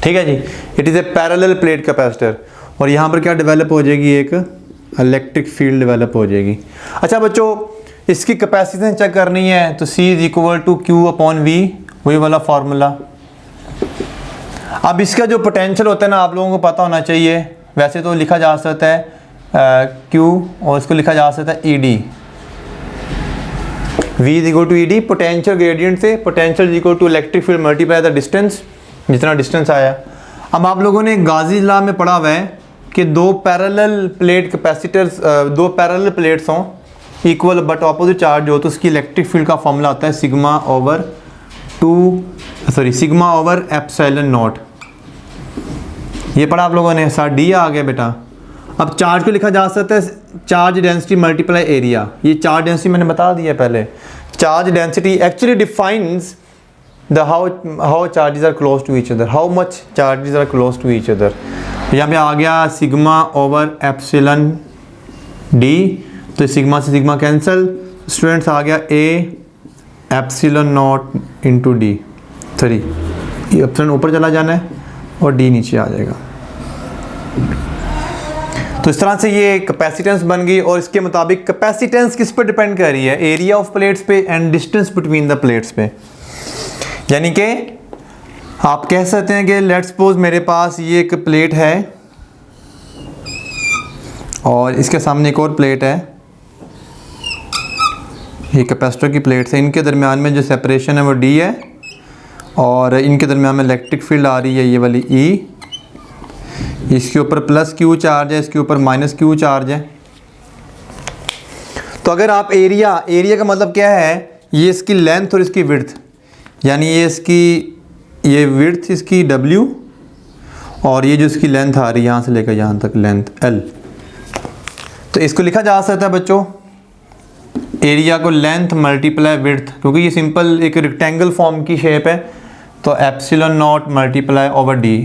ठीक है जी, it is a parallel plate capacitor. और यहाँ पर क्या डेवलप हो जाएगी, एक इलेक्ट्रिक फील्ड डेवलप हो जाएगी। अच्छा बच्चों, इसकी कैपेसिटेंस चेक करनी है तो C is equal to Q upon V, वही वाला फार्मूला। अब इसका जो पोटेंशियल होता है ना, आप लोगों को पता होना चाहिए। वैसे तो लिखा जा सकता है Q और इसको लिखा जा सकता है ED। V is equal to ED, potential gradient से potential is equal to electric field multiply the distance, जितना डिस्टेंस आया। अब आप लोगों ने गाजी लॉ में पढ़ा हुआ है कि दो पैरेलल प्लेट कैपेसिटर्स, दो पैरेलल प्लेट्स हों इक्वल बट ऑपोजिट चार्ज हो, तो उसकी इलेक्ट्रिक फील्ड का फॉर्मूला आता है सिग्मा ओवर एप्सिलॉन नॉट। ये पढ़ा आप लोगों ने, साथ डी आ गया बेटा। अब चार्ज को लिखा जा सकता है चार्ज डेंसिटी मल्टीप्लाई एरिया। ये चार्ज डेंसिटी मैंने बता दिया पहले। Charge density actually defines the how charges are close to each other, how much charges are close to each other. यहाँ पे आ गया सिग्मा ओवर एप्सिलॉन डी, तो सिग्मा से सिग्मा कैंसिल, स्टूडेंट्स आ गया A epsilon naught into D. Sorry, ये epsilon ऊपर चला जाना है और डी नीचे आ जाएगा। तो इस तरह से ये कैपेसिटेंस बन गई। और इसके मुताबिक कैपेसिटेंस किस पर डिपेंड कर रही है, एरिया ऑफ प्लेट्स पे and distance between the plates पे। यानी कि आप कह सकते हैं कि लेट्स सपोज मेरे पास ये एक प्लेट है और इसके सामने एक और प्लेट है, ये कैपेसिटर की प्लेट है। इनके दरमियान में जो सेपरेशन है वो D है और इनके दरमियान में इलेक्ट्रिक फील्ड आ रही है ये वाली E। इसके ऊपर प्लस Q चार्ज है, इसके ऊपर माइनस Q चार्ज है। तो अगर आप एरिया का मतलब क्या है, ये इसकी लेंथ और इसकी विड्थ, यानी ये विड्थ इसकी W और ये जो इसकी लेंथ आ रही है यहाँ से लेकर यहाँ तक लेंथ L। तो इसको लिखा जा सकता है बच्चों, एरिया को लेंथ मल्टीप्लाई विड्थ, क्योंकि ये सिंपल एक रेक्टेंगल फॉर्म की शेप है, तो epsilon not multiply over D.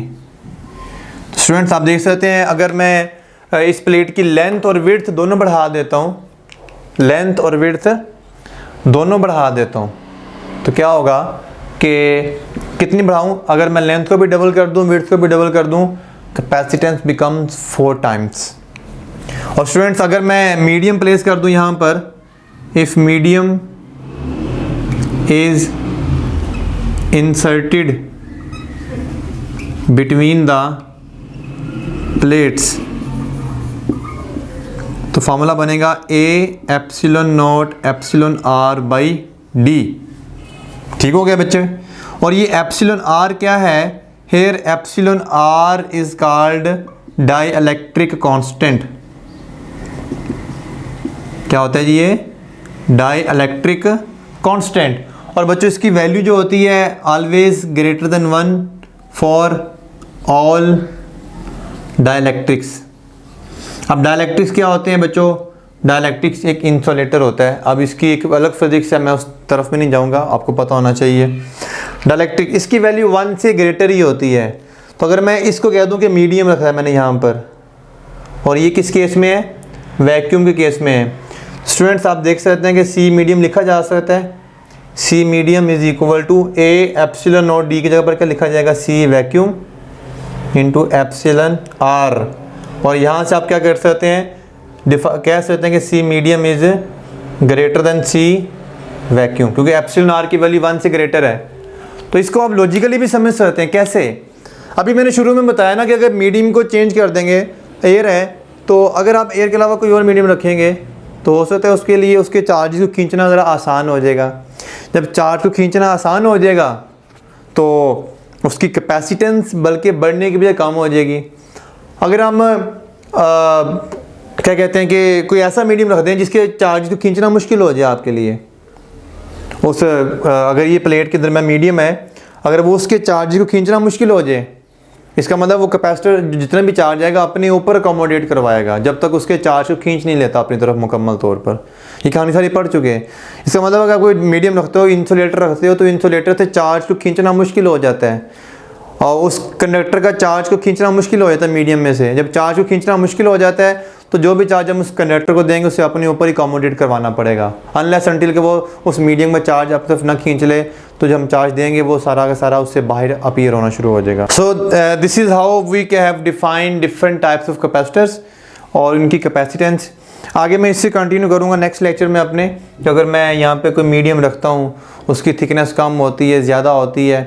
Students आप देख सकते हैं, अगर मैं इस प्लेट की लेंथ और विड्थ दोनों बढ़ा देता हूँ, लेंथ और विड्थ दोनों बढ़ा देता हूँ, तो क्या होगा कि कितनी बढ़ाऊँ, अगर मैं लेंथ को भी डबल कर दूँ, विड्थ को भी डबल कर दूँ, कैपेसिटेंस बिकम्स 4 टाइम्स। और स्टूडेंट्स अगर मैं मीडियम प्लेस कर दूँ यहाँ पर, if medium is inserted between the plates, तो फॉर्मूला बनेगा A epsilon not epsilon R by D। ठीक हो गया बच्चे। और ये एप्सिलॉन R क्या है, here epsilon R is called dielectric constant. क्या होता है जी, ये डाई इलेक्ट्रिक कॉन्स्टेंट। और बच्चों इसकी वैल्यू जो होती है always greater than 1 for all dielectrics. अब डाइलेक्ट्रिक्स क्या होते हैं बच्चों, डाइलेक्ट्रिक्स एक इंसुलेटर होता है। अब इसकी एक अलग फिजिक्स है, मैं उस तरफ में नहीं जाऊंगा, आपको पता होना चाहिए। डाइलेक्ट्रिक इसकी वैल्यू 1 से ग्रेटर ही होती है। तो अगर मैं इसको कह दूं कि मीडियम रखा है मैंने यहाँ पर, और ये किस केस में है, वैक्यूम के केस में है। स्टूडेंट्स आप देख सकते हैं कि C मीडियम लिखा जा सकता है, C medium is equal to A epsilon naught D की जगह पर क्या लिखा जाएगा, C vacuum into epsilon R। और यहाँ से आप क्या कर सकते हैं, कह सकते हैं कि C medium is greater than C vacuum, क्योंकि एप्सिलॉन R की वैल्यू 1 से ग्रेटर है। तो इसको आप लॉजिकली भी समझ सकते हैं। कैसे, अभी मैंने शुरू में बताया ना कि अगर मीडियम को चेंज कर देंगे, एयर है, तो अगर आप एयर के अलावा कोई और मीडियम रखेंगे तो हो सकता है उसके लिए उसके चार्ज को खींचना ज़रा आसान हो जाएगा। जब चार्ज को खींचना आसान हो जाएगा तो उसकी कैपेसिटेंस बल्कि बढ़ने की बजाय कम हो जाएगी। अगर हम क्या कहते हैं कि कोई ऐसा मीडियम रख दें जिसके चार्ज को खींचना मुश्किल हो जाए आपके लिए, अगर ये प्लेट के दरमियान मीडियम है, अगर वो उसके चार्ज को खींचना मुश्किल हो जाए, इसका मतलब वो कैपेसिटर जितना भी चार्ज आएगा अपने ऊपर अकोमोडेट करवाएगा जब तक उसके चार्ज को खींच नहीं लेता अपनी तरफ मुकम्मल तौर पर। ये कहानी सारी पढ़ चुके हैं। इसका मतलब अगर कोई मीडियम रखते हो, इंसुलेटर रखते हो, तो इंसुलेटर से चार्ज को खींचना मुश्किल हो जाता है और उस कंडक्टर का चार्ज को खींचना मुश्किल हो जाता है मीडियम में से। जब चार्ज को खींचना मुश्किल हो जाता है तो जो भी चार्ज हम उस कंडक्टर को देंगे उसे अपने ऊपर ही अकोमोडेट करवाना पड़ेगा, अनलेस अनटिल के वो उस मीडियम में चार्ज आप तरफ ना खींच ले, तो जब हम चार्ज देंगे वो सारा का सारा उससे बाहर अपीयर होना शुरू हो जाएगा। So this is how we can have defined different types of capacitors और इनकी कैपेसिटेंस। आगे मैं इससे कंटिन्यू करूँगा नेक्स्ट लेक्चर में अपने, कि अगर मैं यहाँ पे कोई मीडियम रखता हूँ, उसकी थिकनेस कम होती है, ज़्यादा होती है,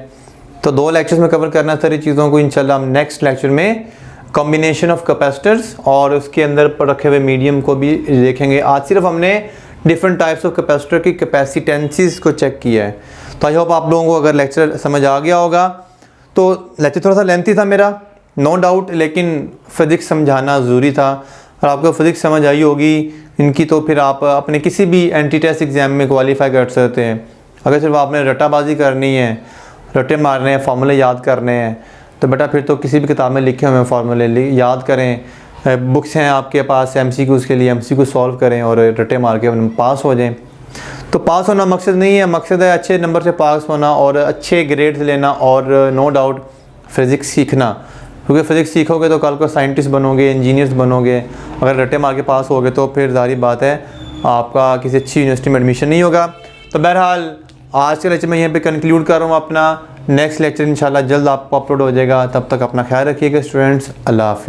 तो 2 लेक्चर्स में कवर करना सारी चीज़ों को। इंशाल्लाह हम नेक्स्ट लेक्चर में कॉम्बिनेशन ऑफ कैपेसिटर्स और उसके अंदर पर रखे हुए मीडियम को भी देखेंगे। आज सिर्फ हमने डिफरेंट टाइप्स ऑफ कैपेसिटर की कैपेसिटेंसीज को चेक किया है। तो आई होप आप लोगों को अगर लेक्चर समझ आ गया होगा। तो लेक्चर थोड़ा सा लेंथी था मेरा, नो डाउट, लेकिन फिज़िक्स समझाना ज़रूरी था। और आपको फिज़िक्स समझ आई होगी इनकी, तो फिर आप अपने किसी भी एंटी टेस्ट एग्ज़ाम में क्वालिफाई कर सकते हैं। अगर सिर्फ आपने रट्टाबाजी करनी है, रट्टे मारने हैं, फार्मूले याद करने हैं, तो बेटा फिर तो किसी भी किताब में लिखे हुए फार्मूले याद करें। बुक्स हैं आपके पास MCQs के लिए, MCQ सॉल्व करें और रट्टे मार के पास हो जाएं। तो पास होना मकसद नहीं है, मकसद है अच्छे नंबर से पास होना और अच्छे ग्रेड्स लेना और नो डाउट फिज़िक्स सीखना। क्योंकि फिज़िक्स सीखोगे तो कल को साइंटिस्ट बनोगे, इंजीनियर्स बनोगे। अगर रट्टे मार के पास होगे तो फिर जारी बात है आपका किसी अच्छी यूनिवर्सिटी में एडमिशन नहीं होगा। तो बहरहाल आज के लेक्चर मैं यहीं पे कंक्लूड कर रहा हूँ अपना। नेक्स्ट लेक्चर इंशाल्लाह जल्द आपको अपलोड हो जाएगा। तब तक अपना ख्याल रखिएगा स्टूडेंट्स। अल्लाह हाफ़िज़।